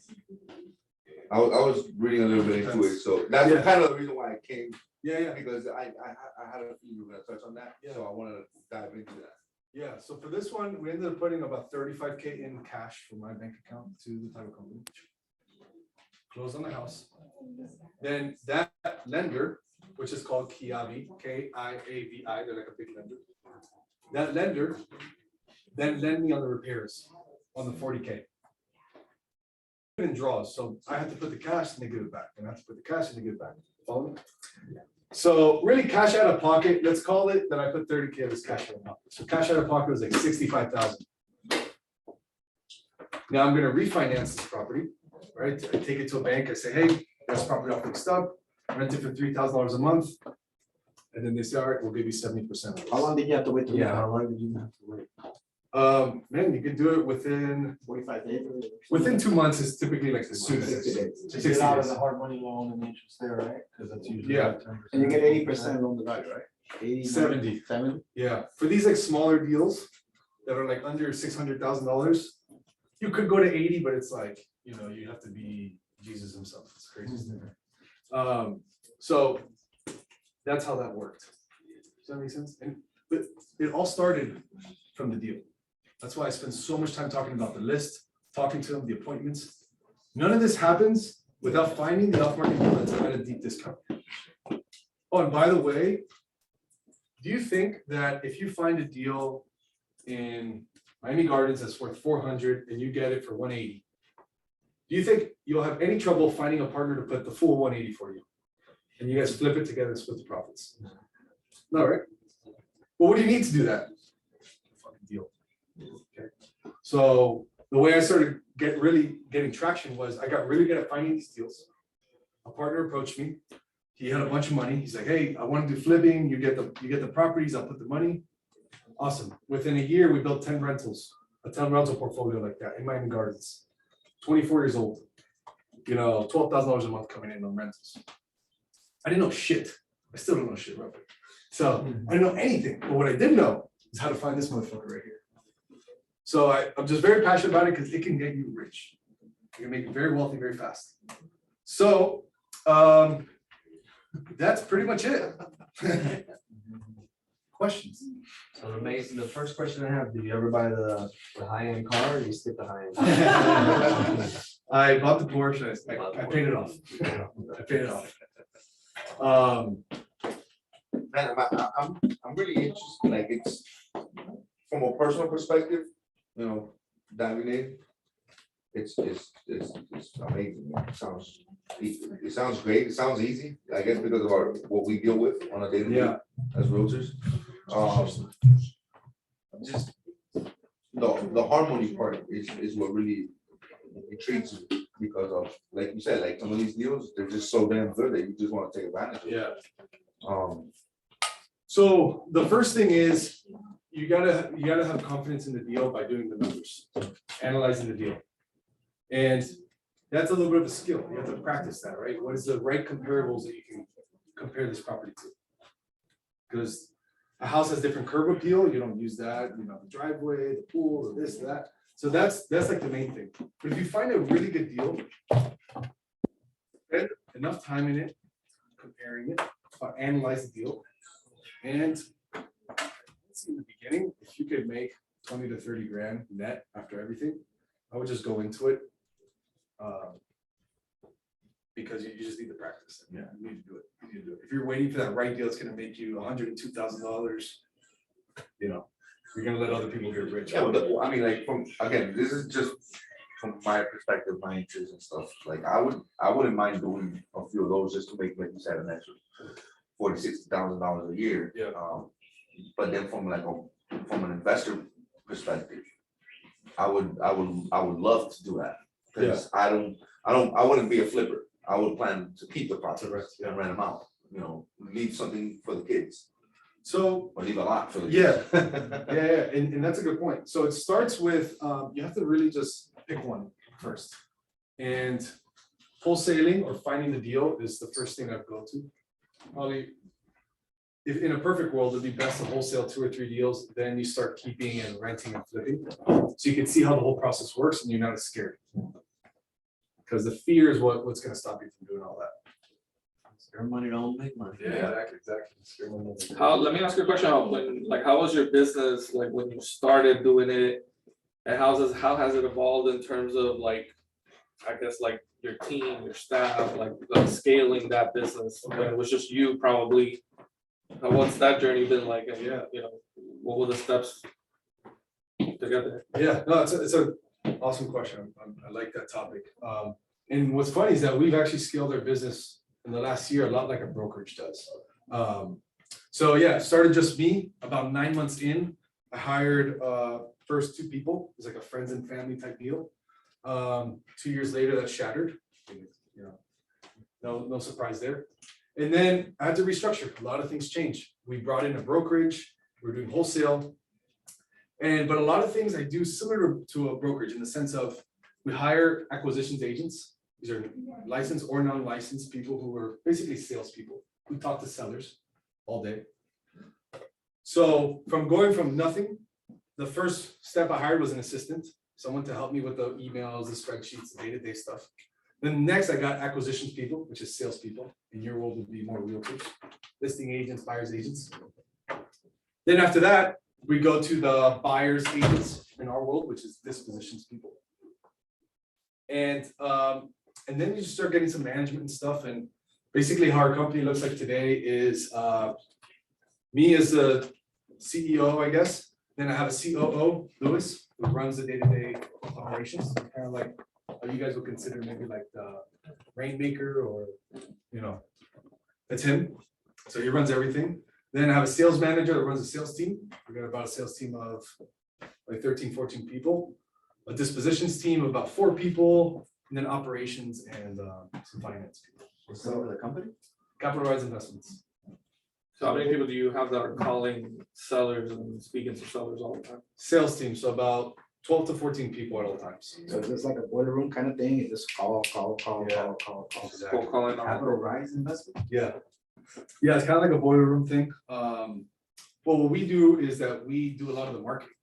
I was reading a little bit into it, so that's Yeah. kind of the reason why I came, Yeah. because I had a feeling you were gonna touch on that, so I wanted to dive into that. Yeah, so for this one, we ended up putting about 35K in cash from my bank account to the title company. Close on the house. Then that lender, which is called Kiavi, Kiavi, they're like a big lender. That lender then lend me on the repairs on the 40K. In draws, so I had to put the cash and they give it back, and I have to put the cash and they give it back. Follow me? So really cash out of pocket, let's call it that I put 30K of this cash out of pocket. So cash out of pocket was like 65,000. Now I'm gonna refinance this property, right? I take it to a bank, I say, hey, this property all fixed up, rent it for $3,000 a month. And then they say, all right, we'll give you 70%. of this. How long did you have to wait to? Yeah, how long did you have to wait? Man, you could do it within 45 days. within 2 months is typically like the soonest. 60 days. To 60 get out of days. the hard money loan and the interest there, right? Because that's usually. Yeah. like 10%. And you get 80% on the value, right? 80, 70. 70? Yeah, for these like smaller deals that are like under $600,000, you could go to 80, but it's like, you know, you have to be Jesus himself. It's crazy. So that's how that worked. Does that make sense? And but it all started from the deal. That's why I spend so much time talking about the list, talking to them, the appointments. None of this happens without finding the off-market deal that's at a deep discount. Oh, and by the way, do you think that if you find a deal in Miami Gardens that's worth 400 and you get it for 180, do you think you'll have any trouble finding a partner to put the full 180 for you? And you guys flip it together and split the profits? No, right? Well, what do you need to do that? Fucking deal. Okay. So the way I started getting traction was I got really good at finding these deals. A partner approached me. He had a bunch of money. He's like, hey, I want to do flipping. You get the properties, I'll put the money. Awesome. Within a year, we built 10 rentals, a 10 rental portfolio like that in Miami Gardens. 24 years old, you know, $12,000 a month coming in on rentals. I didn't know shit. I still don't know shit, right? So I didn't know anything, but what I did know is how to find this motherfucker right here. So I'm just very passionate about it because it can get you rich. You can make you very wealthy very fast. So that's pretty much it. Questions? So the first question I have, did you ever buy the high-end car or you skip the high-end? I bought the Porsche. I paid it off. I paid it off. Man, I'm really interested, like it's, from a personal perspective, you know, diving in, it's amazing, man. It sounds great, it sounds easy, I guess because of what we deal with on a daily basis as realtors. Just the harmony part is what really intrigues me, because of, like you said, like some of these deals, they're just so damn good that you just want to take advantage of it. Yeah. So the first thing is you gotta have confidence in the deal by doing the numbers, analyzing the deal. And that's a little bit of a skill. You have to practice that, right? What is the right comparables that you can compare this property to? Because a house has different curb appeal. You don't use that, you know, the driveway, the pool, the this, that. So that's like the main thing. But if you find a really good deal, spend enough time in it, comparing it, analyze the deal. And let's see, in the beginning, if you could make 20 to 30 grand net after everything, I would just go into it. Because you just need to practice. Yeah, you need to do it. You need to do it. If you're waiting for that right deal, it's gonna make you $102,000. You know, you're gonna let other people get rich. Yeah, but I mean, like, again, this is just from my perspective, my interests and stuff. Like, I wouldn't mind doing a few of those just to make, like you said, an extra $40,000-$60,000 a year. Yeah. But then from an investor perspective, I would love to do that, because I wouldn't be a flipper. I would plan to keep the properties and rent them out. You know, leave something for the kids. So, Or leave a lot for the yeah, kids. yeah, and that's a good point. So it starts with, you have to really just pick one first. And wholesaling or finding the deal is the first thing I'd go to. Probably, if in a perfect world, it'd be best to wholesale 2 or 3 deals, then you start keeping and renting and flipping. So you can see how the whole process works and you're not as scared. Because the fear is what's gonna stop you from doing all that. Spare money don't make money. Yeah, exactly. Let me ask you a question. How was your business, like, when you started doing it? And how has it evolved in terms of, like, I guess, like, your team, your staff, like scaling that business? When it was just you, probably. What's that journey been like? And, Yeah. you know, what were the steps to get there? Yeah, no, it's a awesome question. I like that topic. And what's funny is that we've actually scaled our business in the last year a lot like a brokerage does. So yeah, it started just me. About 9 months in, I hired first 2 people. It's like a friends and family type deal. 2 years later, that shattered. You know, no surprise there. And then I had to restructure. A lot of things changed. We brought in a brokerage. We're doing wholesale. But a lot of things I do similar to a brokerage in the sense of we hire acquisitions agents. These are licensed or non-licensed people who are basically salespeople who talk to sellers all day. So going from nothing, the first step I hired was an assistant, someone to help me with the emails, the spreadsheets, the day-to-day stuff. Then next I got acquisitions people, which is salespeople. In your world would be more realtors, listing agents, buyers agents. Then after that, we go to the buyers agents in our world, which is dispositions people. And then you just start getting some management and stuff. And basically how our company looks like today is me as the CEO, I guess. Then I have a COO, Louis, who runs the day-to-day operations, kind of like how you guys would consider maybe like the rainmaker or, that's him. So he runs everything. Then I have a sales manager that runs a sales team. We got about a sales team of like 13, 14 people. A dispositions team of about 4 people, and then operations and some finance people. What's the name of the company? Capital Rise Investments. So how many people do you have that are calling sellers and speaking to sellers all the time? Sales team, so about 12 to 14 people at all times. So it's just like a boiler room kind of thing, you just call. Yeah. Cold calling on- Capital Rise Investment? Yeah. Yeah, it's kind of like a boiler room thing. Well, what we do is that we do a lot of the marketing.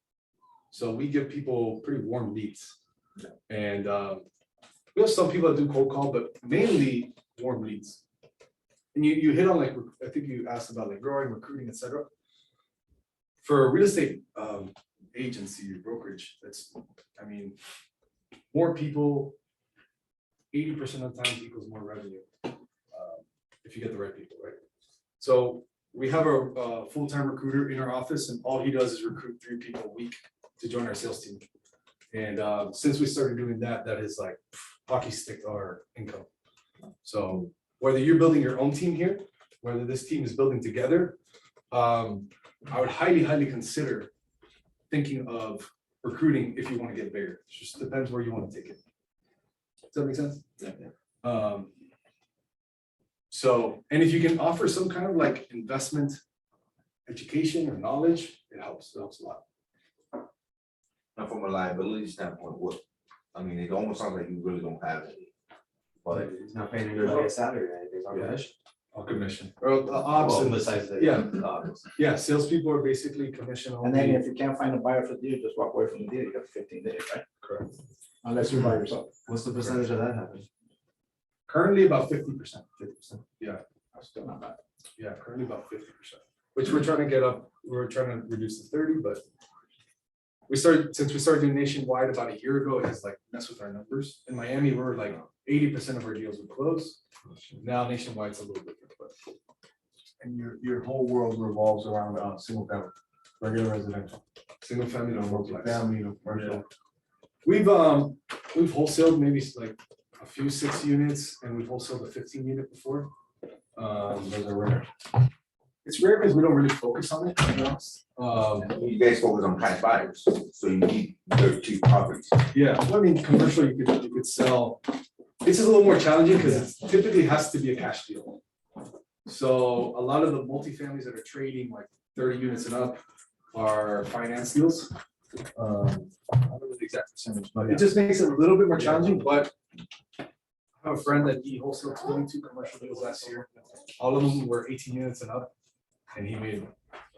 So we give people pretty warm leads. And we have some people that do cold call, but mainly warm leads. And you hit on like, I think you asked about like growing, recruiting, etc. For a real estate agency or brokerage, more people, 80% of the time equals more revenue. If you get the right people, right? So we have a full-time recruiter in our office, and all he does is recruit 3 people a week to join our sales team. And since we started doing that, that is like hockey stick our income. So whether you're building your own team here, whether this team is building together, I would highly consider thinking of recruiting if you want to get bigger. It just depends where you want to take it. Does that make sense? Yeah. So, and if you can offer some kind of like investment education or knowledge, it helps a lot. Now, from a liability standpoint, it almost sounds like you really don't have any. But It's not paying anybody a salary or anything, it's on Yeah. commission. Or commission, or ops Well, and besides the. yeah. the ops. yeah, salespeople are basically commission And then only. if you can't find a buyer for the deal, just walk away from the deal, you got 15 days, right? Correct. Unless you're by yourself. What's the percentage of that happen? Currently about 50%. 50%. That's still not bad. Yeah, currently about 50%, which we're trying to get up. We're trying to reduce to 30, but since we started doing nationwide about a year ago, it has like messed with our numbers. In Miami, we're like 80% of our deals would close. Now nationwide, it's a little different, but And your whole world revolves around single family, regular residential, single family to multiplex. family to commercial. We've wholesaled maybe like a few 6 units, and we've wholesaled a 15 unit before. Those are rare. It's rare because we don't really focus on it, to be honest. you guys focus on cash buyers, so you need very cheap properties. Yeah, well, I mean, commercial, you could sell. This is a little more challenging because it typically has to be a cash deal. So a lot of the multifamilies that are trading like 30 units and up are finance deals. I don't know the exact percentage, but it just makes it a little bit more challenging, but I have a friend that he wholesaled 22 commercial deals last year. All of them were 18 units and up, and he made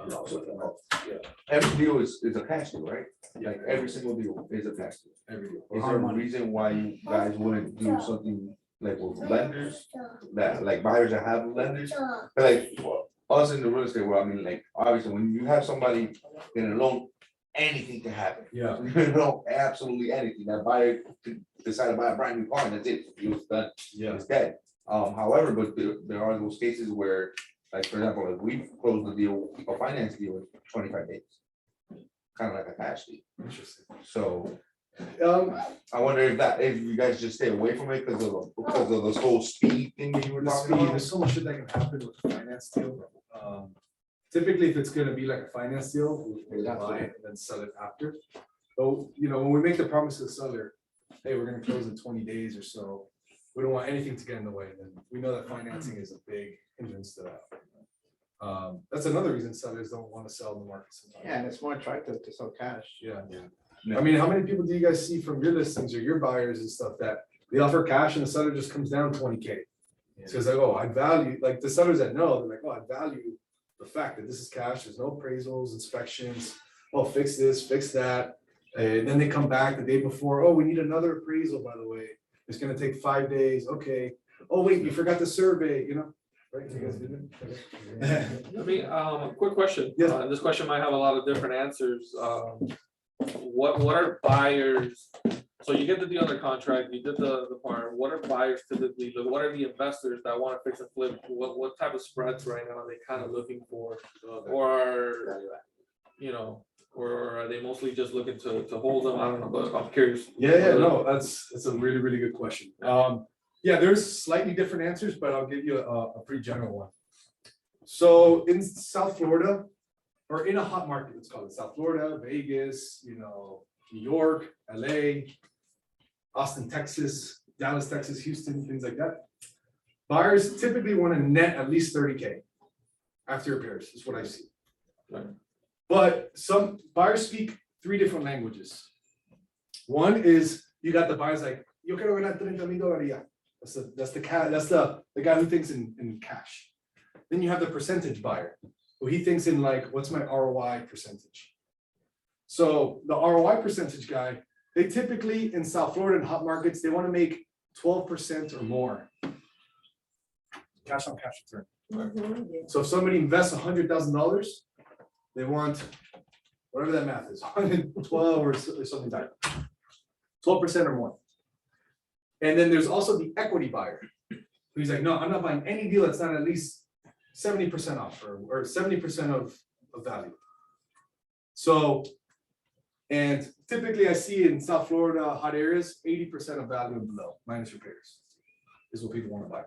a lot with them. Yeah, Every deal is a cash deal, right? yeah, Like every single deal is a cash deal. every deal. Is there a reason why you guys wouldn't do something like with lenders, that like buyers that have lenders? Like for us in the real estate world, like obviously when you have somebody in a loan, anything can happen. Yeah, Absolutely anything. That buyer could decide to buy a brand new car and that's it. It's done. yeah, It's dead. However, but there are those cases where, like for example, like we closed the deal, a finance deal in 25 days. Kind of like a cash deal. interesting. So I wonder if you guys just stay away from it because of this whole speed thing that you were The talking speed, about. there's so much shit that can happen with a finance deal. Typically, if it's gonna be like a finance deal, we'll buy it and then sell it after. So, when we make the promise to the seller, hey, we're gonna close in 20 days or so, we don't want anything to get in the way, then we know that financing is a big hindrance to that. That's another reason sellers don't want to sell in the market sometimes. Yeah, and it's more attractive to sell cash. Yeah. Yeah. I mean, how many people do you guys see from your listings or your buyers and stuff that they offer cash and the seller just comes down 20K? So it's like, oh, I value, like the sellers that know, they're like, oh, I value the fact that this is cash, there's no appraisals, inspections, oh, fix this, fix that. And then they come back the day before, oh, we need another appraisal, by the way. It's gonna take 5 days, okay. Oh, wait, you forgot the survey, you know? Right, you guys did it? I mean, quick question. Yeah. This question might have a lot of different answers. What are buyers? So you get the deal under contract, you did the part. What are buyers typically? What are the investors that want to fix and flip? What type of spreads right now are they kind of looking for? Or, you know, or are they mostly just looking to hold them? I don't know, but I'm curious. Yeah, no, that's a really, really good question. Yeah, there's slightly different answers, but I'll give you a pretty general one. So in South Florida, or in a hot market, let's call it South Florida, Vegas, you know, New York, LA, Austin, Texas, Dallas, Texas, Houston, things like that. Buyers typically want to net at least 30K after repairs, is what I see. Right. But some buyers speak 3 different languages. One is you got the buyers like, yo quiero ganar $30,000 ya. That's the guy who thinks in cash. Then you have the percentage buyer, who he thinks in like, what's my ROI percentage? So the ROI percentage guy, they typically in South Florida and hot markets, they want to make 12% or more. Cash on cash return. So if somebody invests $100,000, they want whatever that math is, 112 or something like that, 12% or more. And then there's also the equity buyer. He's like, no, I'm not buying any deal that's not at least 70% off or 70% of value. So, and typically I see in South Florida, hot areas, 80% of value and below, minus repairs, is what people want to buy.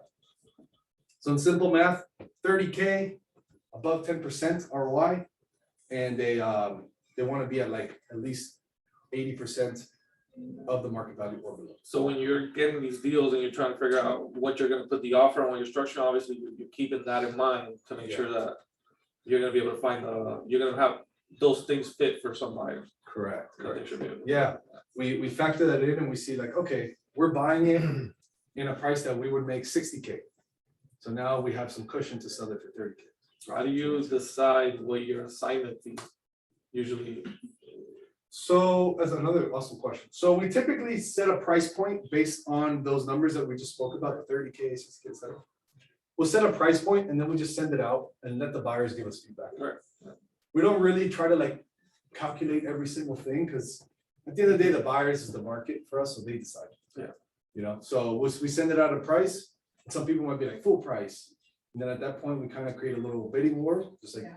So in simple math, 30K, above 10% ROI, and they want to be at like at least 80% of the market value or below. So when you're getting these deals and you're trying to figure out what you're gonna put the offer on when you're structuring, obviously you're keeping that in mind to make sure that you're gonna be able to find you're gonna have those things fit for some buyers. Correct. That they should be able to- Yeah, we factor that in and we see like, okay, we're buying it in a price that we would make 60K. So now we have some cushion to sell it for 30K. How do you decide what your assignment fee usually? So that's another awesome question. So we typically set a price point based on those numbers that we just spoke about, the 30K, 60K, etc. We'll set a price point and then we just send it out and let the buyers give us feedback. Right. We don't really try to like calculate every single thing because at the end of the day, the buyers is the market for us, so they decide. Yeah. You know, so we send it out at a price. Some people might be like full price. And then at that point, we kind of create a little bidding war, just like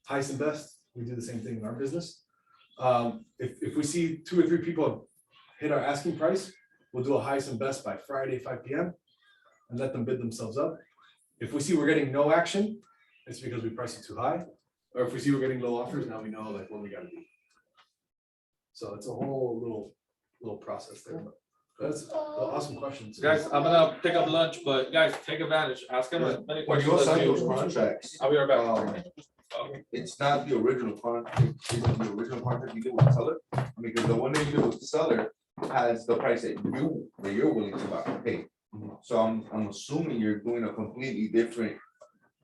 highest and best. We do the same thing in our business. If we see 2 or 3 people hit our asking price, we'll do a highest and best by Friday, 5 p.m. and let them bid themselves up. If we see we're getting no action, it's because we priced it too high. Or if we see we're getting low offers, now we know like what we gotta do. So it's a whole little process there. But that's an awesome question. Guys, I'm gonna pick up lunch, but guys, take advantage. Ask them as many When you questions assign as those you. contracts, I'll be right back. it's not the original contract, it's the original contract you did with the seller, because the one that you did with the seller has the price that you're willing to pay. So I'm assuming you're doing a completely different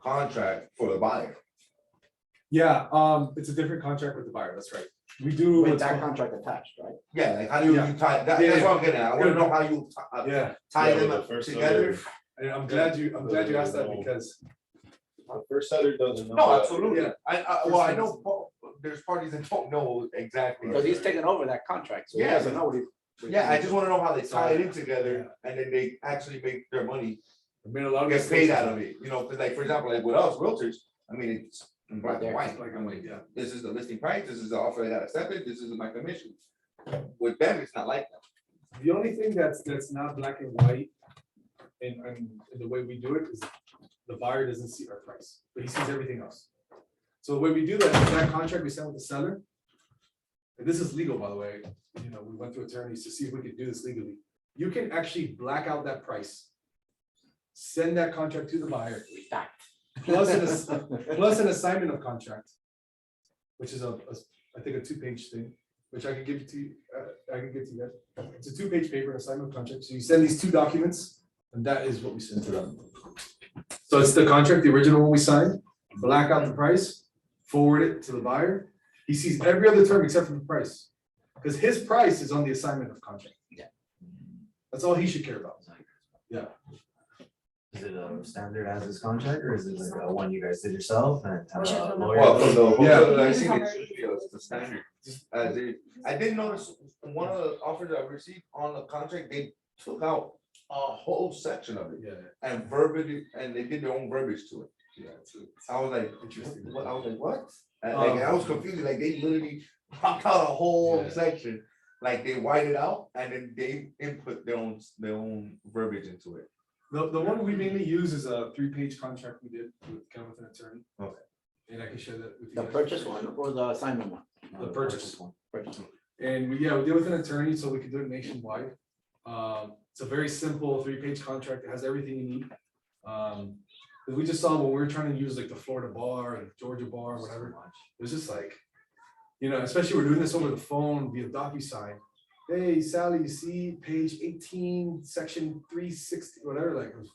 contract for the buyer. Yeah, it's a different contract with the buyer. That's right. We do. With what's that called- contract attached, right? Yeah, like how do you Yeah. tie, Yeah, that's what I'm getting at, I wanna know how you Yeah, tie Yeah, them with up the first together. and I'm glad you asked that because The first seller doesn't know. No, that. absolutely, Yeah. I know, there's parties that don't know exactly. Because he's taking over that contract, so he Yeah. doesn't know what he. Yeah, I just wanna know how they tie it in together, and then they actually make their money, I mean a lot of get mistakes. paid out of it, you know, cause like, for example, like with us realtors, I mean, it's in black and white, Like, I'm like, yeah. this is the listing price, this is the offer I got accepted, this is my commission. With them, it's not like that. The only thing that's not black and white in the way we do it is the buyer doesn't see our price, but he sees everything else. So the way we do that is that contract we send with the seller. And this is legal, by the way, you know, we went to attorneys to see if we could do this legally. You can actually black out that price. Send that contract to the buyer. plus an assignment of contract, which is I think a 2-page thing, which I can give to you, I can give to you guys. It's a 2-page paper, assignment of contract. So you send these 2 documents, and that is what we send to them. So it's the contract, the original one we signed, black out the price, forward it to the buyer. He sees every other term except for the price, because his price is on the assignment of contract. Yeah. That's all he should care about. Yeah. Is it a standard as is contract, or is it like a one you guys did yourself and have a lawyer? Well, from the Yeah. wholesale, I think it's the standard. I did notice one of the offers I received on the contract, they took out a whole section of it Yeah. and verbiage, and they did their own verbiage to it. Yeah. I was like, Interesting. what? I was like, what? Like, I was confused, like they literally popped out a whole Yeah. section, like they whited it out and then they input their own verbiage into it. The one we mainly use is a 3-page contract we did with an attorney. Okay. And I can share that with you. The guys. purchase one or the assignment one? The purchase. Purchase one. And we did with an attorney, so we could do it nationwide. It's a very simple 3-page contract. It has everything you need. We just saw when we were trying to use like the Florida bar and Georgia bar, whatever. It was just like, especially we're doing this over the phone via DocuSign. Hey, Sally, you see page 18, section 360, whatever, like it was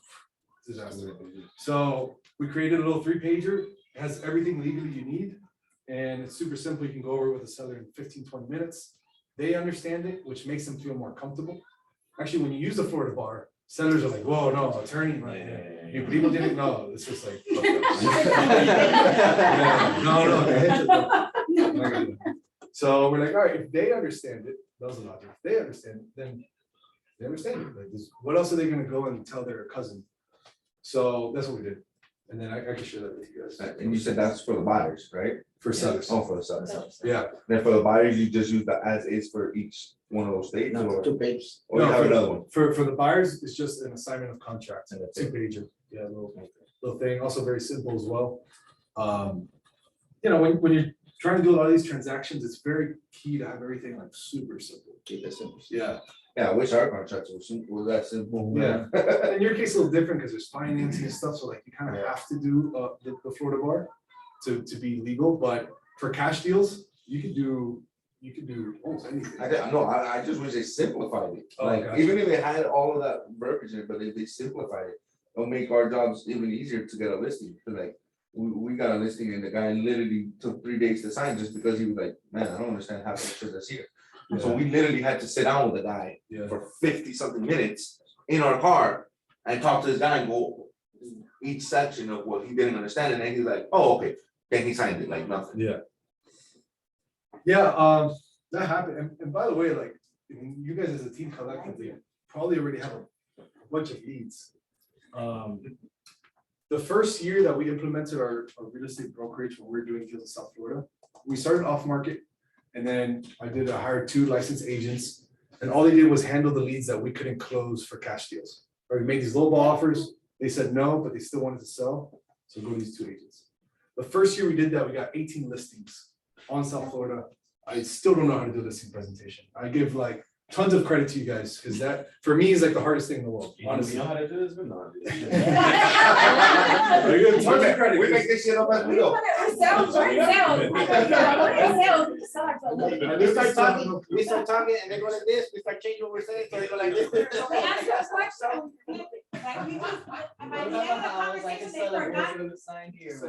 disaster. So we created a little 3-pager, it has everything legally you need. And it's super simple. You can go over it with the seller in 15-20 minutes. They understand it, which makes them feel more comfortable. Actually, when you use the Florida bar, sellers are like, whoa, no, attorney, like, people didn't know. It's just like, no. So we're like, all right, if they understand it, those are not, if they understand it, then they understand it. Like, what else are they gonna go and tell their cousin? So that's what we did. And then I can share that with you guys. And you said that's for the buyers, right? For sellers. Oh, for the sellers. Yeah. Then for the buyers, you just use the as is for each one of those states, No, or 2 pages. or you No, have another one? For the buyers, it's just an assignment of contract, And that's it. 2-pager. Yeah, little thing, also very simple as well. When you're trying to do a lot of these transactions, it's very key to have everything like super simple. Keep it simple. Yeah. Yeah, I wish our contracts was that simple. Yeah. In your case, a little different because there's financing and stuff, so like you kind of have to do the Florida bar to be legal, but for cash deals, you could do almost anything. I just wish they simplified it, Oh, like, gotcha. even if it had all of that verbiage in it, but if they simplified it, it'll make our jobs even easier to get a listing, 'cause like, we got a listing and the guy literally took 3 days to sign just because he was like, man, I don't understand half the shit that's here. So we literally had to sit down with the guy Yeah. for 50-something minutes in our car and talk to this guy and go each section of what he didn't understand, and then he's like, oh, okay, then he signed it like nothing. Yeah. Yeah, that happened. And by the way, like, you guys as a team collectively probably already have a bunch of leads. The first year that we implemented our real estate brokerage when we were doing deals in South Florida, we started off market. And then I hired 2 licensed agents, and all they did was handle the leads that we couldn't close for cash deals. Or we made these lowball offers, they said no, but they still wanted to sell, so go to these 2 agents. The first year we did that, we got 18 listings on South Florida. I still don't know how to do a listing presentation. I give like tons of credit to you guys, because that, for me, is like the hardest thing in the world, honestly. how to do this, but not. I give tons of credit, We 'cause make this shit up as we go. It sounds. We start talking and they go like this, we start changing what we're saying, so they go like this. They ask you a question, like we just, by the end of the conversation, they forgot.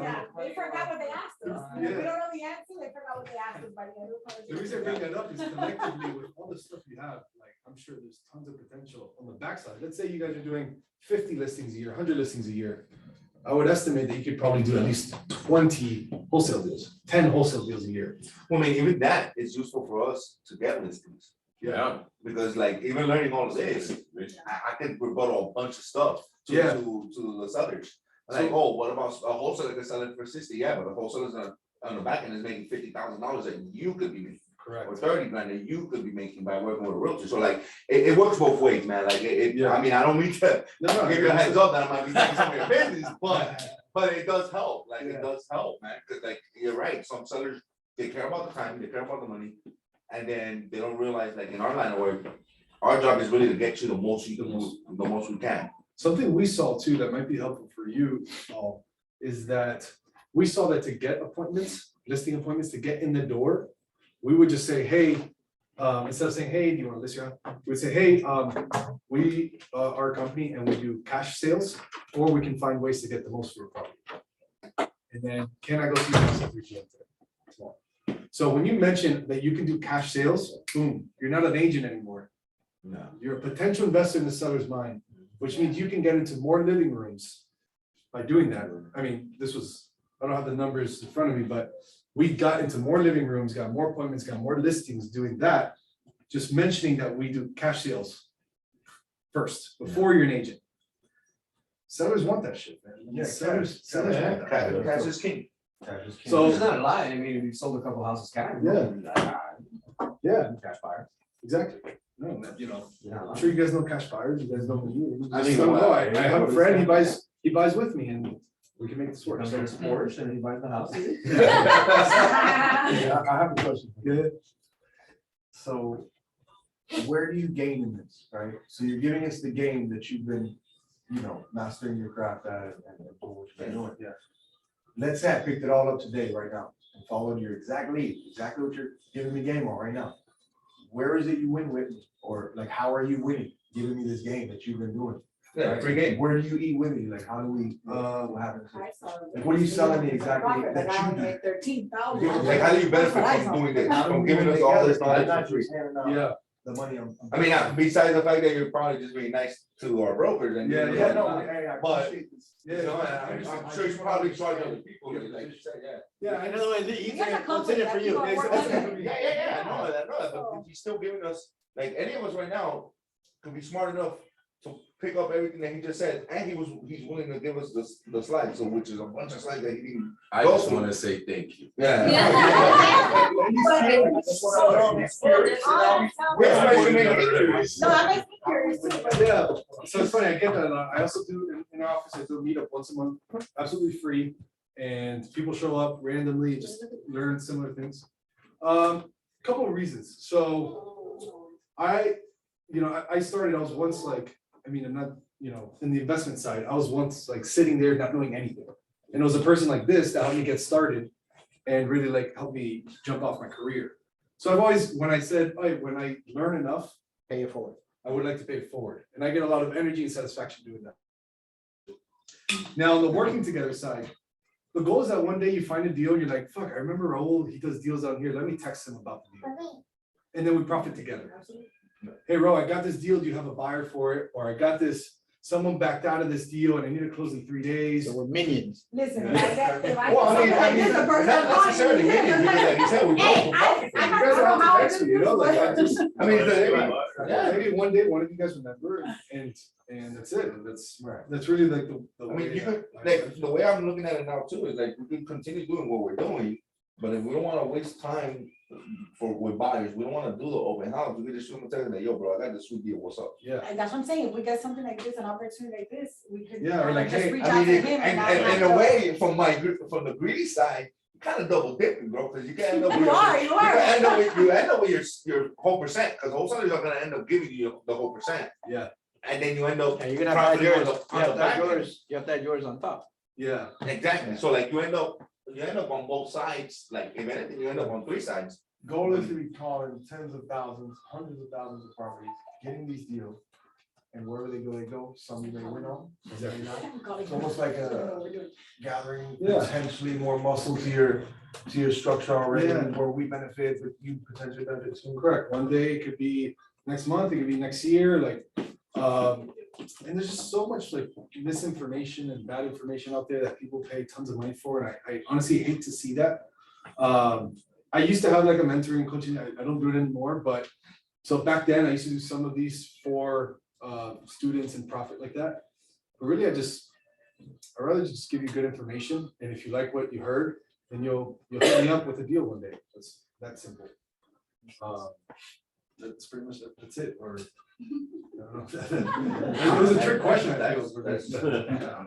Yeah, they forgot what they asked us. If we don't know the answer, they forgot what they asked us by the end of the the reason I conversation. bring that up is collectively with all the stuff you have, like, I'm sure there's tons of potential on the backside. Let's say you guys are doing 50 listings a year, 100 listings a year. I would estimate that you could probably do at least 20 wholesale deals, 10 wholesale deals a year. Well, I mean, even that is useful for us to get listings. Yeah. Because like, even learning all of this, I can rebuttal a bunch of stuff to Yeah. to the sellers. Like, So- oh, what about a wholesaler can sell it for 60? Yeah, but the wholesaler's on the back end is making $50,000 that you could be making. Or Correct. 30 grand that you could be making by working with a realtor. So like, it works both ways, man. Like, Yeah. I mean, I don't mean to No, give you a heads up that I might be taking some of your business, but it does help, like, it does help, man, because like, you're right, some sellers, they care about the time, they care about the money, and then they don't realize, like, in our line of work, our job is really to get you the most you can, the most we can. Something we saw too that might be helpful for you all is that we saw that to get appointments, listing appointments, to get in the door, we would just say, hey, instead of saying, hey, do you want to list your house? We'd say, hey, we are a company and we do cash sales, or we can find ways to get the most for your property. And then, can I go see your house at 3 p.m. today? So when you mention that you can do cash sales, boom, you're not an agent anymore. No. You're a potential investor in the seller's mind, which means you can get into more living rooms by doing that. I mean, I don't have the numbers in front of me, but we got into more living rooms, got more appointments, got more listings doing that. Just mentioning that we do cash sales first, before you're an agent. Sellers want that shit, man. Yeah, Sellers want that. Cash is king. So- It's not a lie, I mean, we've sold a couple houses cash. Yeah, Cash buyer. exactly. No, man, you know, Yeah. I'm sure you guys know cash buyers, you guys know me. I mean, I have a friend, he buys with me and we can make this work. Comes in his Porsche and he buys the house. Yeah, I have a question. Yeah. So where do you gain in this, right? So you're giving us the game that you've been, mastering your craft at and doing what you've been doing. Yeah. Let's say I picked it all up today, right now, and followed your exact lead, exactly what you're giving me game on right now. Where is it you win with me? Or like, how are you winning, giving me this game that you've been doing? Yeah, right? free game. Where do you eat with me? Like, how do we, what happens? I saw Like, what are you selling me exactly Profit, that but I you do? made 13,000. Like, how do you benefit That's what I from doing this, How do from we giving win us all together? this knowledge Not for free? just handing out Yeah, the money I mean, besides the fact that you're probably just being nice to our brokers and. Yeah, Yeah, no, hey, I But- appreciate this. You know, I'm sure you probably charge other people, like you said, yeah. yeah, I know. know, and he's saying, what's in it for you? Yeah, I know that, but he's still giving us, like, any of us right now could be smart enough to pick up everything that he just said, and he's willing to give us the slides, so which is a bunch of slides that he didn't. I just wanna say thank you. Yeah. No, that makes me curious too. Yeah, so it's funny, I get that a lot. I also do in our office, I do a meetup once a month, absolutely free. And people show up randomly, just learn similar things. Couple of reasons. So I started, I was once like, I'm not, in the investment side, I was once like sitting there not knowing anything. And it was a person like this that helped me get started and really like helped me jump off my career. So I've always, when I said, "Hey, when I learn enough, Pay it forward. I would like to pay it forward." And I get a lot of energy and satisfaction doing that. Now, on the working together side, the goal is that one day you find a deal and you're like, fuck, I remember Raul, he does deals out here. Let me text him about the deal. And then we profit together. Hey, Raul, I got this deal. Do you have a buyer for it? Or I got this, someone backed out of this deal and I need to close in 3 days. So we're minions. Listen, if I Well, get something like this, the person not calling necessarily me, minions, because like you said, we Hey, both I You guys don't don't know how have I to text do me, like, I this. just, I mean, maybe one day, one of you guys remember and that's it. And that's really like the I mean, way you could, like, the way I'm looking at it now too is like, we can continue doing what we're doing, but if we don't wanna waste time with buyers, we don't wanna do the open house, we can just shoot them and tell them that, yo, bro, I got this sweet deal, what's up? Yeah. And that's what I'm saying, if we get something like this, an opportunity like this, we could. Yeah, or like, just hey, reach I out mean, to him and not have in a to- way, from the greedy side, you kind of double dipping, bro, because you can end up with You are. you end up with your whole percent, because whole sellers are gonna end up giving you the whole percent. Yeah. And then you end up. And you're gonna have to have profiting yours, on you the have to back have end. yours, you have to have yours on top. Yeah. Exactly, so like you end up on both sides, like if anything, you end up on 3 sides. Goal is to be calling tens of thousands, hundreds of thousands of properties, getting these deals. And wherever they go, some you may win on, some you may not. It's almost like gathering Yeah. potentially more muscle to your structure already, Yeah. where we benefit, but you potentially benefit too. Correct. One day it could be next month, it could be next year, like, and there's just so much like misinformation and bad information out there that people pay tons of money for, and I honestly hate to see that. I used to have like a mentoring coaching, I don't do it anymore, but so back then I used to do some of these for students and profit like that. But really, I'd rather just give you good information, and if you like what you heard, then you'll hit me up with a deal one day. That's that simple. That's pretty much that's it. Or I don't know. It was a trick question. I feel.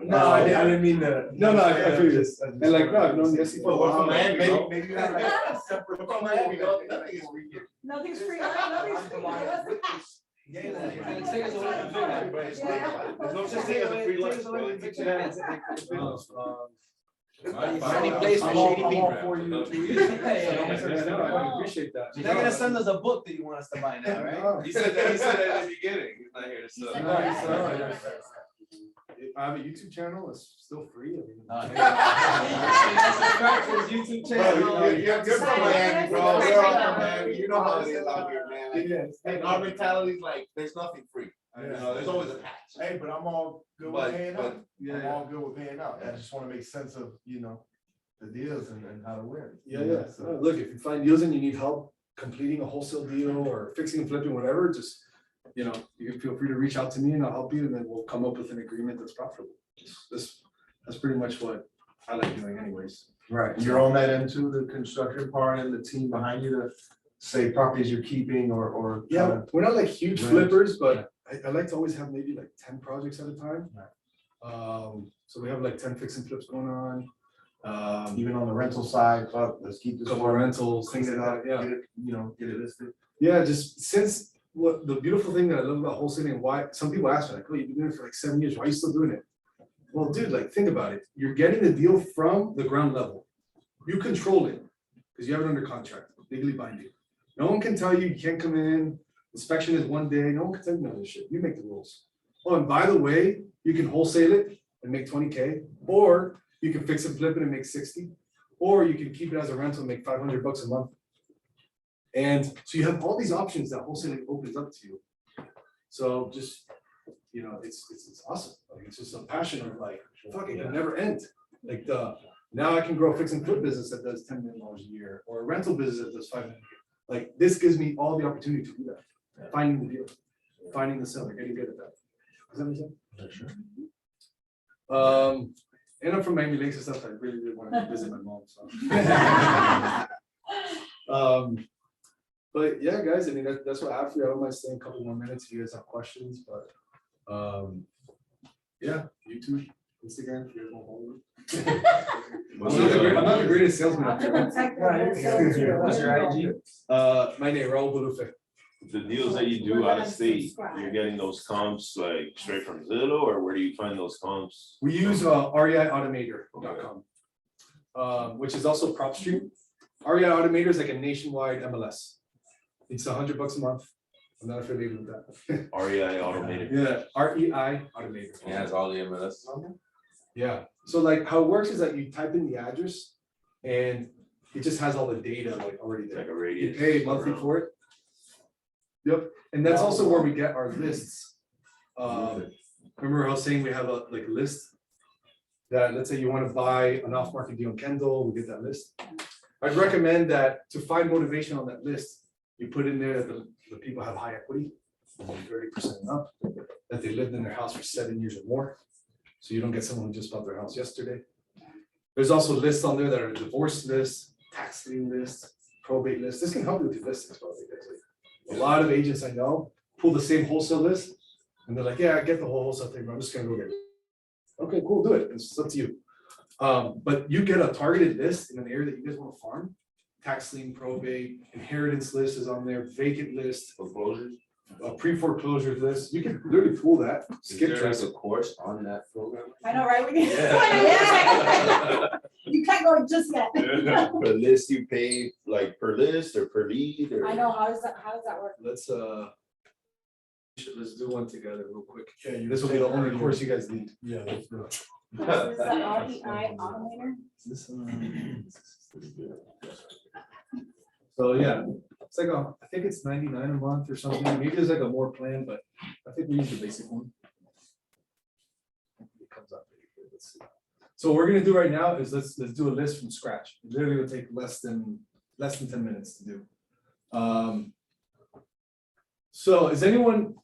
No, I didn't mean that. No, I feel this. And like, no, I've known the SC for a Well, we're from while. Miami, you know? maybe you have like separate, we're from Miami, nothing is free. Nothing's free, nothing's free. There's no such thing as a free lunch, bro. Um, Any place for shady I'm all people. for you. I appreciate that. You're not gonna send us a book that you want us to buy now, right? He said that in the beginning, he's not here to He sell. said Nice, that. all right. I have a YouTube channel, it's still free. Subscribe to his YouTube channel. You're from Miami, bro. We're all from Miami. You know how it is out here, man. Yes. And our mentality is like, there's nothing free. You know, there's always a patch. Hey, but I'm all good with But- paying out. Yeah, I'm yeah. all good with paying out. I just wanna make sense of, the deals and how to win. Yeah. So, Look, if you find deals and you need help completing a wholesale deal or fixing and flipping, whatever, just, you can feel free to reach out to me and I'll help you and then we'll come up with an agreement that's profitable. That's pretty much what I like doing anyways. right, you're on that end too, the construction part and the team behind you to say properties you're keeping or. Yeah, we're not like huge Right. flippers, but I like to always have maybe like 10 projects at a time. So we have like 10 fix and flips going on. Even on the rental side, fuck, let's keep this. Couple one, rentals, clean things it like up, that, yeah. get it, get it listed. Yeah, just since what the beautiful thing that I love about wholesaling and why some people ask me like, oh, you've been doing it for like 7 years, why are you still doing it? Well, dude, like think about it. You're getting the deal from the ground level. You control it because you have it under contract, legally binding. No one can tell you can't come in. Inspection is one day. No one can tell you none of this shit. You make the rules. Oh, and by the way, you can wholesale it and make 20K, or you can fix and flip it and make 60, or you can keep it as a rental and make $500 a month. And so you have all these options that wholesaling opens up to you. So just, it's awesome. Like it's just a passion of like, fuck, it can never end. Like now I can grow a fix and flip business that does $10 million a year, or a rental business that does $5 million a year. Like this gives me all the opportunity to do that. Finding the deal, finding the seller, getting good at that. Does that make sense? Sure. And I'm from Miami Lakes and stuff. I really did want to visit my mom. So. But yeah, guys, I mean, that's what I have for you. I don't mind staying a couple more minutes if you guys have questions, but yeah, YouTube, Instagram, if you guys want to follow me. I'm not the greatest salesman out there. What's your IG? My name, Raul Bolufe. The deals that you do out of state, you're getting those comps like straight from Zillow, or where do you find those comps? We use reiautomator.com, which is also PropStream. REI Automator is like a nationwide MLS. It's $100 a month. I'm not affiliated with that. REI Automated. Yeah, REI Automator. It has all the MLS on there. Yeah, so like how it works is that you type in the address and it just has all the data like already there. Like a You radius. pay monthly for it. Yep, and that's also where we get our lists. Remember I was saying we have a like list that, let's say you want to buy an off-market deal in Kendall, we get that list. I'd recommend that to find motivation on that list, you put in there that the people have high equity, 30% and up, that they lived in their house for 7 years or more. So you don't get someone who just bought their house yesterday. There's also lists on there that are divorce lists, tax lien lists, probate lists. This can help you with your listings, probably. A lot of agents I know pull the same wholesale list and they're like, yeah, I get the whole wholesale thing, but I'm just gonna go get it. Okay, cool, do it. It's up to you. But you get a targeted list in an area that you guys want to farm. Tax lien, probate, inheritance list is on there, vacant list, Foreclosures? a pre-foreclosure list. You can literally pull that, Is skip there trace. like a course on that program? I know, right? We need- Yeah. You can't go just yet. Per list you pay like per list or per lead or? I know, how does that work? Let's do one together real quick. This will be the only course you guys need. Yeah, let's do it. Is this the REI Automator? So yeah, it's like I think it's 99 a month or something. Maybe there's like a more plan, but I think we use the basic one. It comes up pretty good. Let's see. So what we're gonna do right now is let's do a list from scratch. It literally will take less than 10 minutes to do. So is anyone?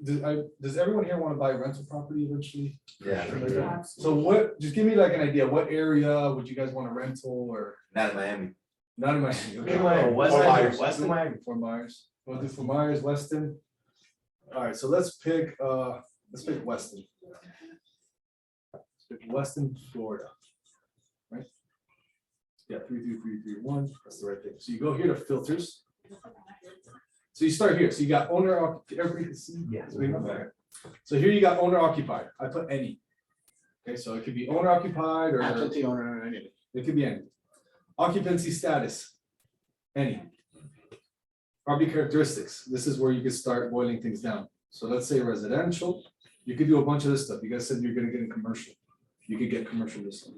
Does everyone here want to buy a rental property eventually? Yeah. So what? Just give me like an idea. What area would you guys want to rental or? Not in Miami. Not in Miami. Okay. Weston. Fort Myers. We'll do Fort Myers, Weston. All right, so let's pick Weston. Let's pick Weston, Florida. Right? Yeah, 33331. That's the right thing. So you go here to filters. So you start here. So you got owner, everybody can see? Yes. So here you got owner occupied. I put any. Okay, so it could be owner occupied or Absentee owner, anything. it could be any. Occupancy status, any. Property characteristics, this is where you can start boiling things down. So let's say residential, you could do a bunch of this stuff. You guys said you're gonna get in commercial. You could get commercial this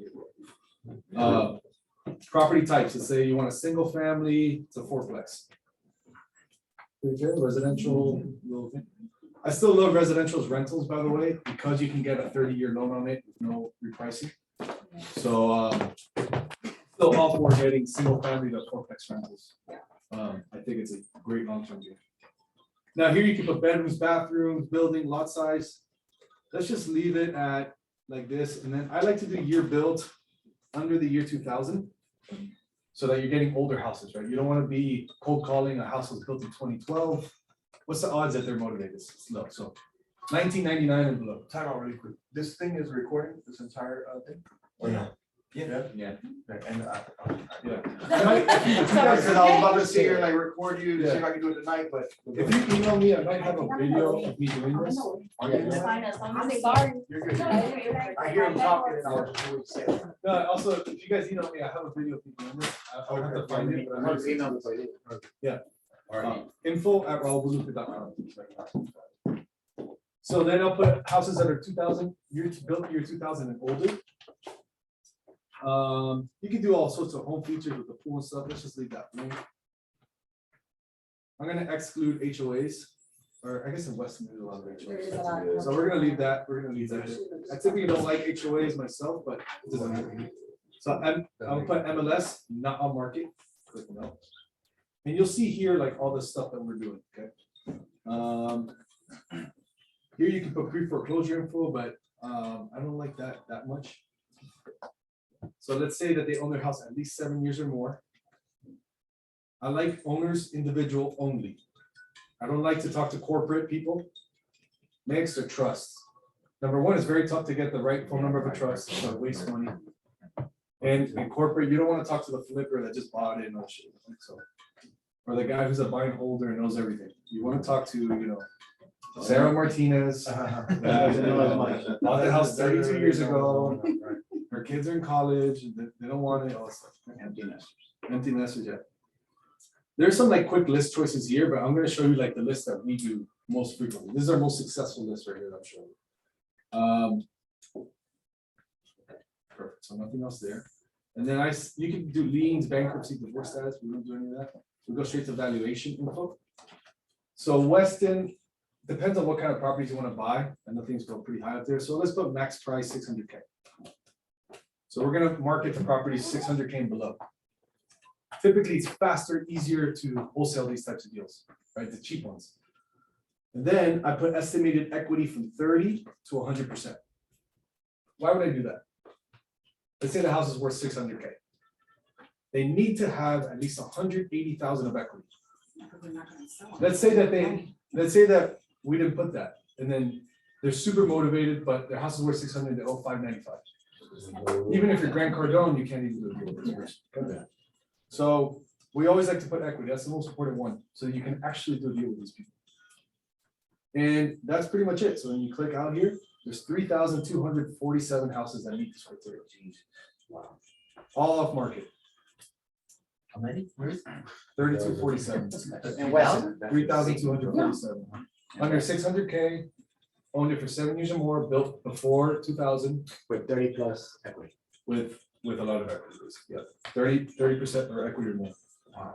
one. Property types, let's say you want a single family, it's a fourplex. Okay, residential, little thing. I still love residential's rentals, by the way, because you can get a 30-year loan on it with no repricing. So, still all for getting single family to fourplex rentals. I think it's a great long-term deal. Now here you can put bedrooms, bathrooms, building, lot size. Let's just leave it at like this, and then I like to do year built under the year 2000. So that you're getting older houses, right? You don't want to be cold calling a house that was built in 2012. What's the odds that they're motivated? It's low. So 1999 and below. Time out really quick. This thing is recording this entire thing? Or no? Yeah. Yeah. And Yeah. because I was about to sit here and like record you to see if I can do it tonight, but. If you email me, I might have a video of me doing this. I'm sorry. You're good. I hear him talking and I was just doing the same. No, also, if you guys email me, I have a video of me doing this. I'll have to find it. But I'm gonna- Yeah. info@raulbolufe.com. So then I'll put houses that are 2000, built year 2000 and older. You can do all sorts of home features with the pool and stuff. Let's just leave that blank. I'm gonna exclude HOAs, or I guess in Weston there's a lot of HOAs. So we're gonna leave that. We're gonna leave that. I typically don't like HOAs myself, but it doesn't matter. So I'll put MLS, not on market. Click no. And you'll see here like all the stuff that we're doing, okay? Here you can put pre-foreclosure info, but I don't like that much. So let's say that they own their house at least 7 years or more. I like owners individual only. I don't like to talk to corporate people. Mixed or trust. Number one, it's very tough to get the right phone number of a trust, so it wastes money. And in corporate, you don't want to talk to the flipper that just bought it and all shit. So, or the guy who's a buy and holder and knows everything. You want to talk to, Sarah Martinez. Bought the house 32 years ago. Her kids are in college, and they don't want it, all that stuff. Empty nesters, yeah. There's some like quick list choices here, but I'm gonna show you like the list that we do most frequently. This is our most successful list right here that I'm showing. Perfect, so nothing else there. And then you can do liens, bankruptcy, divorce status, we don't do any of that. We go straight to valuation info. So Weston, depends on what kind of properties you wanna buy, and the things go pretty high up there, so let's put max price 600K. So we're gonna market the property 600K and below. Typically, it's faster, easier to wholesale these types of deals, right? The cheap ones. And then I put estimated equity from 30 to 100%. Why would I do that? Let's say the house is worth 600K. They need to have at least 180,000 of equity. Let's say that we didn't put that, and then they're super motivated, but their house is worth 600, they owe 595. Even if you're Grant Cardone, you can't even do a deal. So we always like to put equity. That's the most important one. So you can actually do a deal with these people. And that's pretty much it. So when you click out here, there's 3,247 houses that meet this criteria. Wow. All off market. How many? 3247. And Weston? 3,247. Under 600K, owned it for 7 years or more, built before 2000. With 30 plus equity. With a lot of equity, yeah, 30% or equity or more.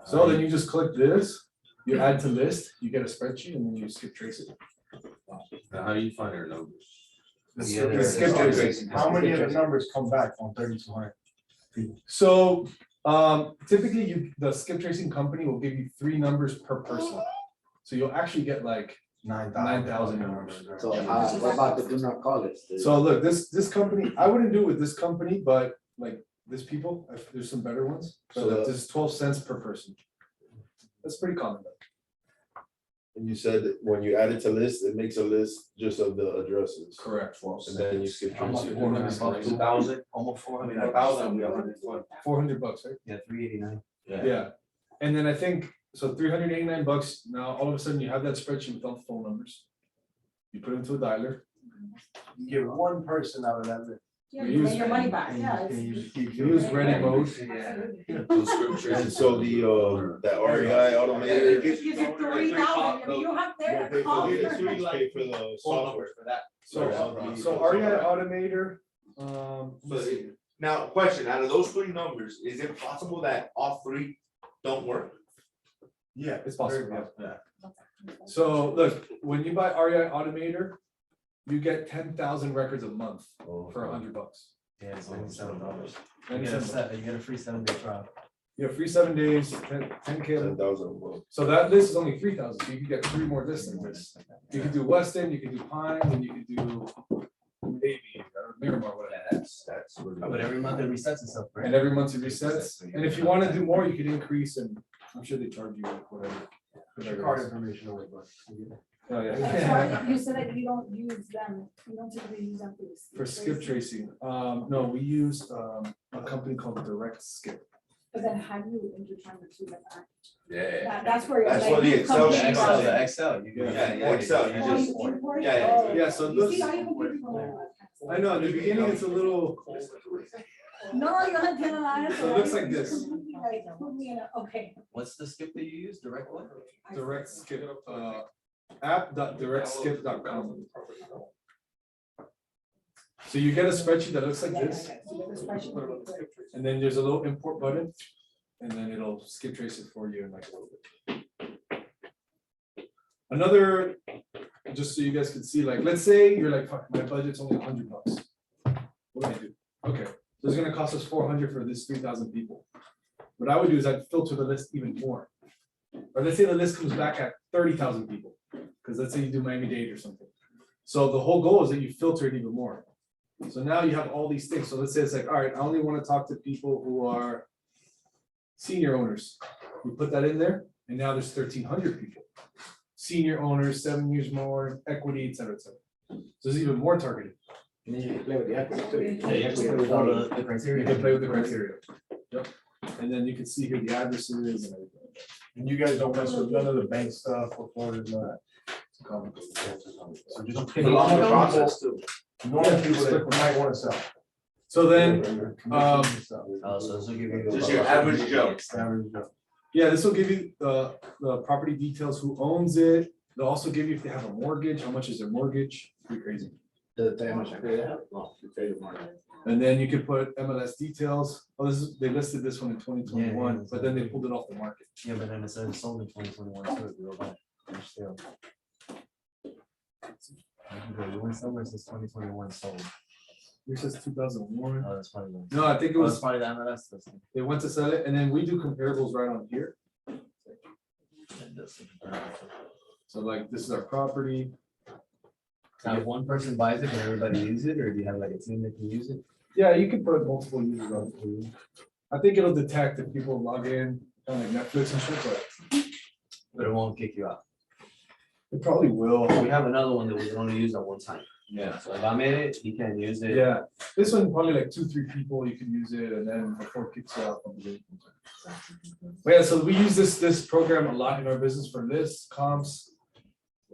So then you just click this, you add to list, you get a spreadsheet, and then you skip trace it. Now, how do you find our numbers? The Skip tracing. How many of the numbers come back on 3,200? So typically the skip tracing company will give you 3 numbers per person. So you'll actually get like 9,000 numbers. So what about the do not call list? So look, this company, I wouldn't do it with this company, but like this people, there's some better ones. So this is 12 cents per person. That's pretty common though. And you said that when you add it to list, it makes a list just of the addresses. Correct. And then you skip tracing. 2,000, almost 400,000. 400 bucks, right? Yeah, 389. Yeah. And then I think, so 389 bucks, now all of a sudden you have that spreadsheet with all the phone numbers. You put it into a dialer. You get one person out of that list. Yeah, you make your money back, yeah. Use ready mode. And so that REI automated. It gives you 30,000, I mean, you have their Pay call. for the software. For that. So REI Automator, let's see. Now, question, out of those three numbers, is it possible that all three don't work? Yeah. It's possible, very yeah. So look, when you buy REI Automator, you get 10,000 records a month for $100. Yeah, it's $97. You $97. get a free 7-day trial. You have free 7 days, 10K. 10,000 a month. So that list is only 3,000, so you can get 3 more lists than this. You can do Weston, you can do Pine, and you can do maybe Miramar, whatever. That's. But every month it resets itself, right? And every month it resets. And if you want to do more, you can increase, and I'm sure they charge you whatever. Put your card information away, but. Oh, yeah. So you said that you don't use them, you don't typically use them for this. For skip tracing, no, we use a company called Direct Skip. But then how do you intertwine the two like that? Yeah. That's where. That's like, where the you Excel come sheet in- comes in. The Excel, you Yeah. can. Yeah, Excel, you Oh, just. you import it? yeah, Oh. Yeah, so it You looks, see, I even put people on. I know, in the beginning, it's a little, No, you don't tell nada. So it looks like this. Like, put me in a, okay. What's the skip that you use, direct one? Direct Skip, app.directskip.com. So you get a spreadsheet that looks like this, and then there's a little import button, and then it'll skip trace it for you in like a little bit. Another, just so you guys can see, like, let's say you're like, fuck, my budget's only $100. What do I do? Okay, so it's gonna cost us 400 for this 3,000 people. What I would do is I'd filter the list even more. Or let's say the list comes back at 30,000 people, because let's say you do Miami-Dade or something. So the whole goal is that you filter it even more. So now you have all these things. So let's say it's like, all right, I only want to talk to people who are senior owners. We put that in there, and now there's 1,300 people. Senior owners, 7 years more, equity, et cetera, et cetera. So it's even more targeted. And then you can play with the equity too. Yeah, you actually with all the You criteria. can play with the criteria. Yep. And then you can see here the addresses and everything. And you guys don't mess with none of the bank stuff or Florida, none of that. It's complicated. So just It's a longer process too. normal people that might wanna sell. So then, Oh, so this will give you. Just your average Joe. yeah, this will give you the property details, who owns it. They'll also give you if they have a mortgage, how much is their mortgage, pretty crazy. And then you could put MLS details. Oh, this is, they listed this one in 2021, Yeah. but then they pulled it off the market. Yeah, but then it says sold in 2021 too. You're right. You're still. You went somewhere since 2021 sold. Yours says 2001. Oh, that's probably. one. No, I think it Oh, it's was, probably the MLS listing. they went to sell it, and then we do comparables right on here. It does say comparison. So like, this is our property. Now, if one person buys it, can everybody use it, or do you have like a team that can use it? Yeah, you can put multiple users on it for you. I think it'll detect if people log in, kind of like Netflix and shit, But it won't kick you out. but it probably will. We have another one that we can only use at one time. Yeah. So if I'm in it, he can't use it. Yeah, this one probably like 2-3 people, you can use it, and then before it kicks you out. But yeah, so we use this program a lot in our business for lists, comps.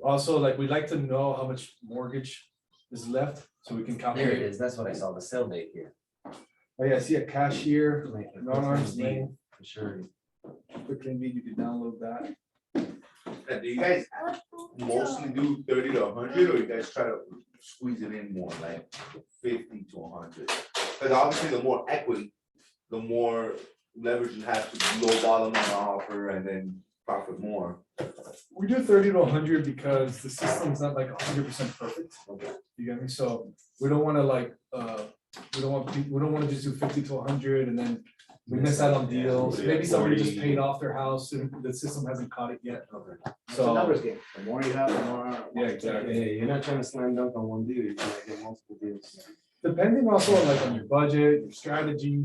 Also, like, we like to know how much mortgage is left, so we can There it calculate. is. That's what I saw, the sale date here. Oh yeah, see a cashier, Like, the non-arm's deed, name, For sure. quick claim deed, you can download that. Do you guys mostly do 30 to 100, or you guys try to squeeze it in more, like 50 to 100? Because obviously the more equity, the more leverage you have to low bottom on the offer and then profit more. We do 30 to 100 because the system's not like 100% perfect. You get me? So we don't want to like, we don't want to just do 50 to 100 and then we miss out on deals. Maybe somebody just 40. paid off their house and the system hasn't caught it yet. It's a So, numbers game. The more you have, the more. yeah, exactly. Yeah, you're not trying to slam dunk on one deal, you're trying to get multiple deals. Depending also on like on your budget, your strategy,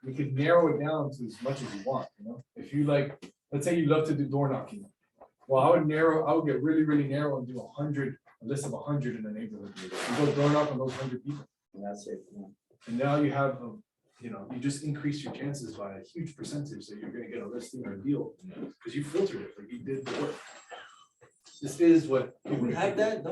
you could narrow it down to as much as you want, you know? If you like, let's say you love to do door knocking. Well, I would get really, really narrow and do 100, a list of 100 in the neighborhood. You go door knock on those 100 people. And that's it. And now you have, you know, you just increase your chances by a huge percentage that you're gonna get a listing or a deal, because you filtered it, like you did the work. This is what. Don't we have that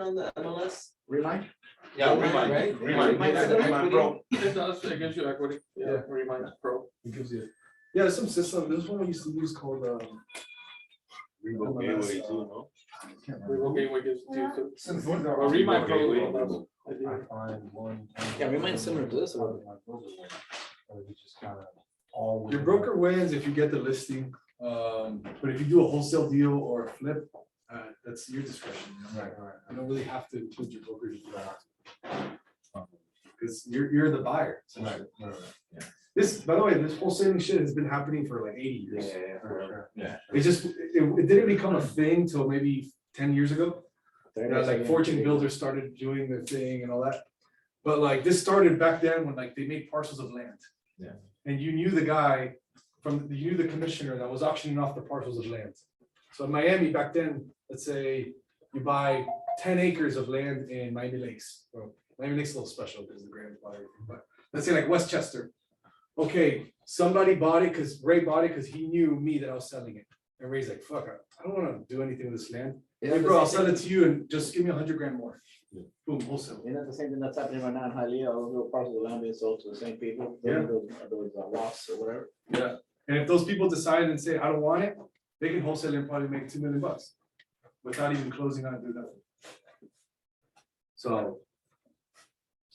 on the MLS? Real life? Yeah, Right? Remind Pro. It does, it gives you equity, yeah, Remind Pro. It gives you, yeah, there's some system, there's one I used to use called, Remote gateway too, no? Remote Gateway gives it to you too. Since Well, Remind Pro. Gateway, is- remote. I find one. Yeah, Remind's similar to this, or- Or we just kind of all. your broker wins if you get the listing, but if you do a wholesale deal or a flip, that's your discretion. You know? Right, right. You don't really have to include your brokerage if you don't have to. Because you're the buyer. Right, right, right. This, by the way, this wholesaling shit has been happening for like 80 years. For sure. It just, it didn't become a thing till maybe 10 years ago. Like fortune builders started doing their thing and all that. But like this started back then when like they made parcels of land. Yeah. And you knew the guy you knew the commissioner that was auctioning off the parcels of land. So in Miami back then, let's say you buy 10 acres of land in Miami Lakes. Well, Miami Lakes is a little special because the grand bought everything, but let's say like Westchester. Okay, somebody bought it because Ray bought it because he knew me that I was selling it. And Ray's like, fuck, I don't want to do anything with this land. Hey bro, I'll sell it to you and just give me 100 grand more. Boom, wholesale. Isn't that the same thing that's happening right now in Hialeah, all those little parcels of land being sold to the same people? Yeah. Those lots or whatever. Yeah, and if those people decide and say, I don't want it, they can wholesale and probably make $2 million without even closing on it, do nothing. So.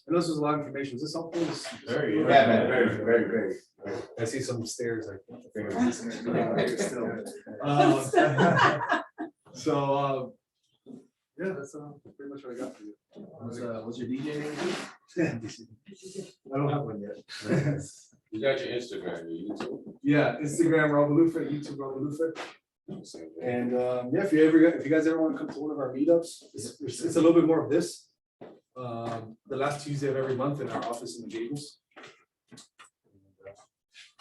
I know this was a lot of information. Is this helpful? Very, Yeah, man, very, very. I see some stairs like. So, yeah, that's pretty much what I got for you. What's your DJ name? I don't have one yet. You got your Instagram, your YouTube. Yeah, Instagram, Raul Bolufe, YouTube, Raul Bolufe. And yeah, if you guys ever want to come to one of our meetups, it's a little bit more of this. The last Tuesday of every month in our office in the Gables.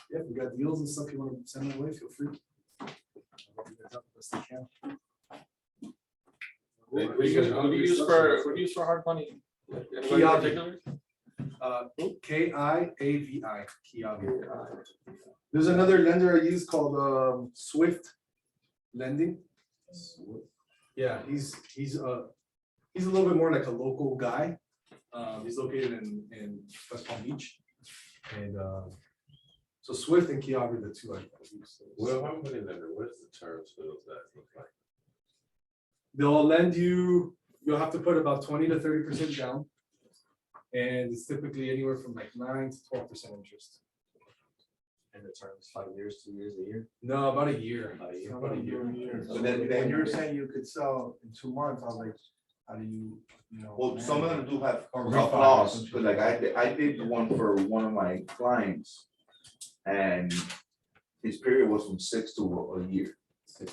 Yeah, if we got deals and stuff you want to send my way, feel free. I'll help you guys out the best I can. What do you use for hard money? Like, anybody in particular? Kiavi, Kiavi. There's another lender I use called Swift Lending. Yeah, he's a little bit more like a local guy. He's located in West Palm Beach. And so Swift and Kiavi are the two I use. Well, how many lender, what's the terms for those that look like? They'll lend you, you'll have to put about 20 to 30% down. And it's typically anywhere from like 9 to 12% interest. And the terms 5 years, 2 years, a year. No, about a year. About a year. So then when you were saying you could sell in 2 months, I was like, how do you know? Well, some of them do have Or a refi or clause, some shit. but like I did one for one of my clients. And his period was from 6 to a year.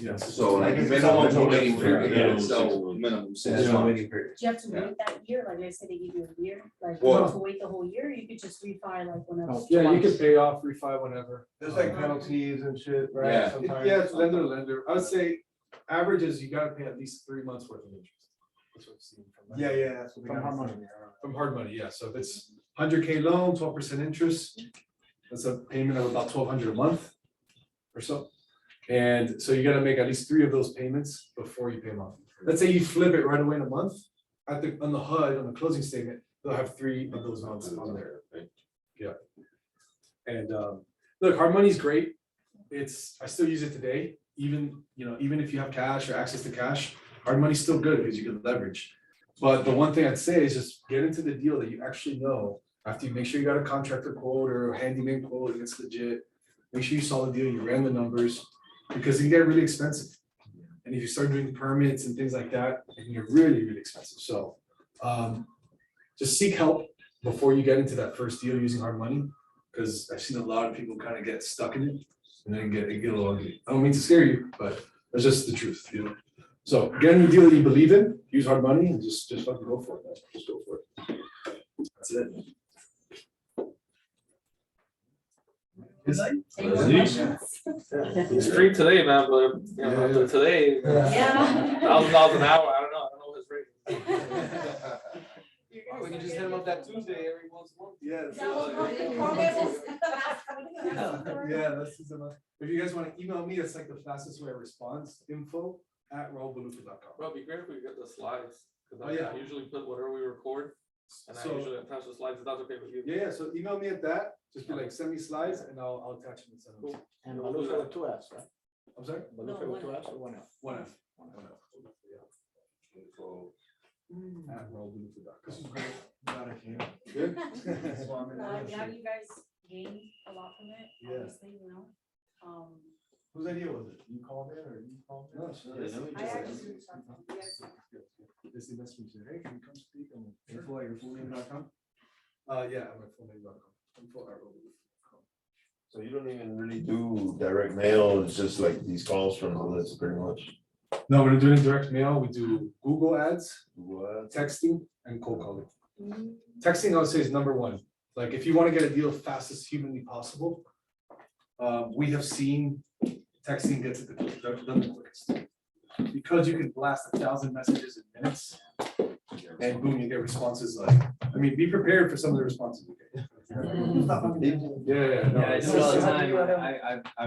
Yeah. So like Like, minimum it's waiting minimum period, minimum so 6 months. minimum 6 There's no months. waiting period. Do you have to wait that year? Like they said, they give you a year, like you Well- have to wait the whole year, you could just refi like whenever. Yeah, you can pay off, refi whenever. There's like penalties and shit, right? Yeah. Sometimes. Yeah, it's lender to lender. I would say average is you gotta pay at least 3 months worth of interest. That's what I've seen from that. Yeah, that's what they From got. hard money. From hard money, yeah. So if it's 100K loan, 12% interest, that's a payment of about 1,200 a month or so. And so you gotta make at least 3 of those payments before you pay them off. Let's say you flip it right away in a month, on the HUD, on the closing statement, they'll have 3 of those months on there. Yeah. And look, hard money is great. I still use it today, even if you have cash or access to cash, hard money's still good because you can leverage. But the one thing I'd say is just get into the deal that you actually know. After you make sure you got a contractor quote or a handyman quote, and it's legit. Make sure you saw the deal, you ran the numbers, because it can get really expensive. And if you start doing permits and things like that, it can get really, really expensive. So just seek help before you get into that first deal using hard money, because I've seen a lot of people kind of get stuck in it and then it get a little ugly. I don't mean to scare you, but that's just the truth, So get in a deal that you believe in, use hard money, and just fucking go for it, man. Just go for it. That's it. Any more questions? It's free today, man, but after today, Yeah. $1,000 an hour, I don't know his rate. We can just hit him up that Tuesday every once a month. Yeah. Yeah. This is enough. If you guys want to email me, it's like the fastest way of response, info@raulbolufe.com. Bro, it'd be great if we get the slides, because Oh, yeah. I usually put whatever we record And I So- usually attach the slides, if that's okay with you. Yeah, so email me at that, just be like, send me slides and I'll attach them and send them. And We'll do Bolufe that. with two Fs, right? I'm sorry? Bolufe with two Fs or one F? One F. One F. At raulbolufe.com. This is great. Glad I came. Good? Have you guys gained a lot from it? Yeah. Obviously, you know, Whose idea was it? You called in or you called in? No, sure. Yeah, let me I just- actually reached out to you guys. This message me said, hey, can you come speak on info at your full name.com? Yeah, I'm at fullname.com. Info@raulbolufe.com. So you don't even really do direct mail, it's just like these calls from the list pretty much. No, we're doing direct mail. We do Google ads, What? texting, and cold calling. Mhm. Texting, I would say, is number one. Like, if you want to get a deal fast as humanly possible, we have seen texting gets it done the quickest. Because you can blast 1,000 messages in minutes, and boom, you get responses like, I mean, be prepared for some of the responses we get. Yeah, Yeah, no, I it's do it all the just- time. I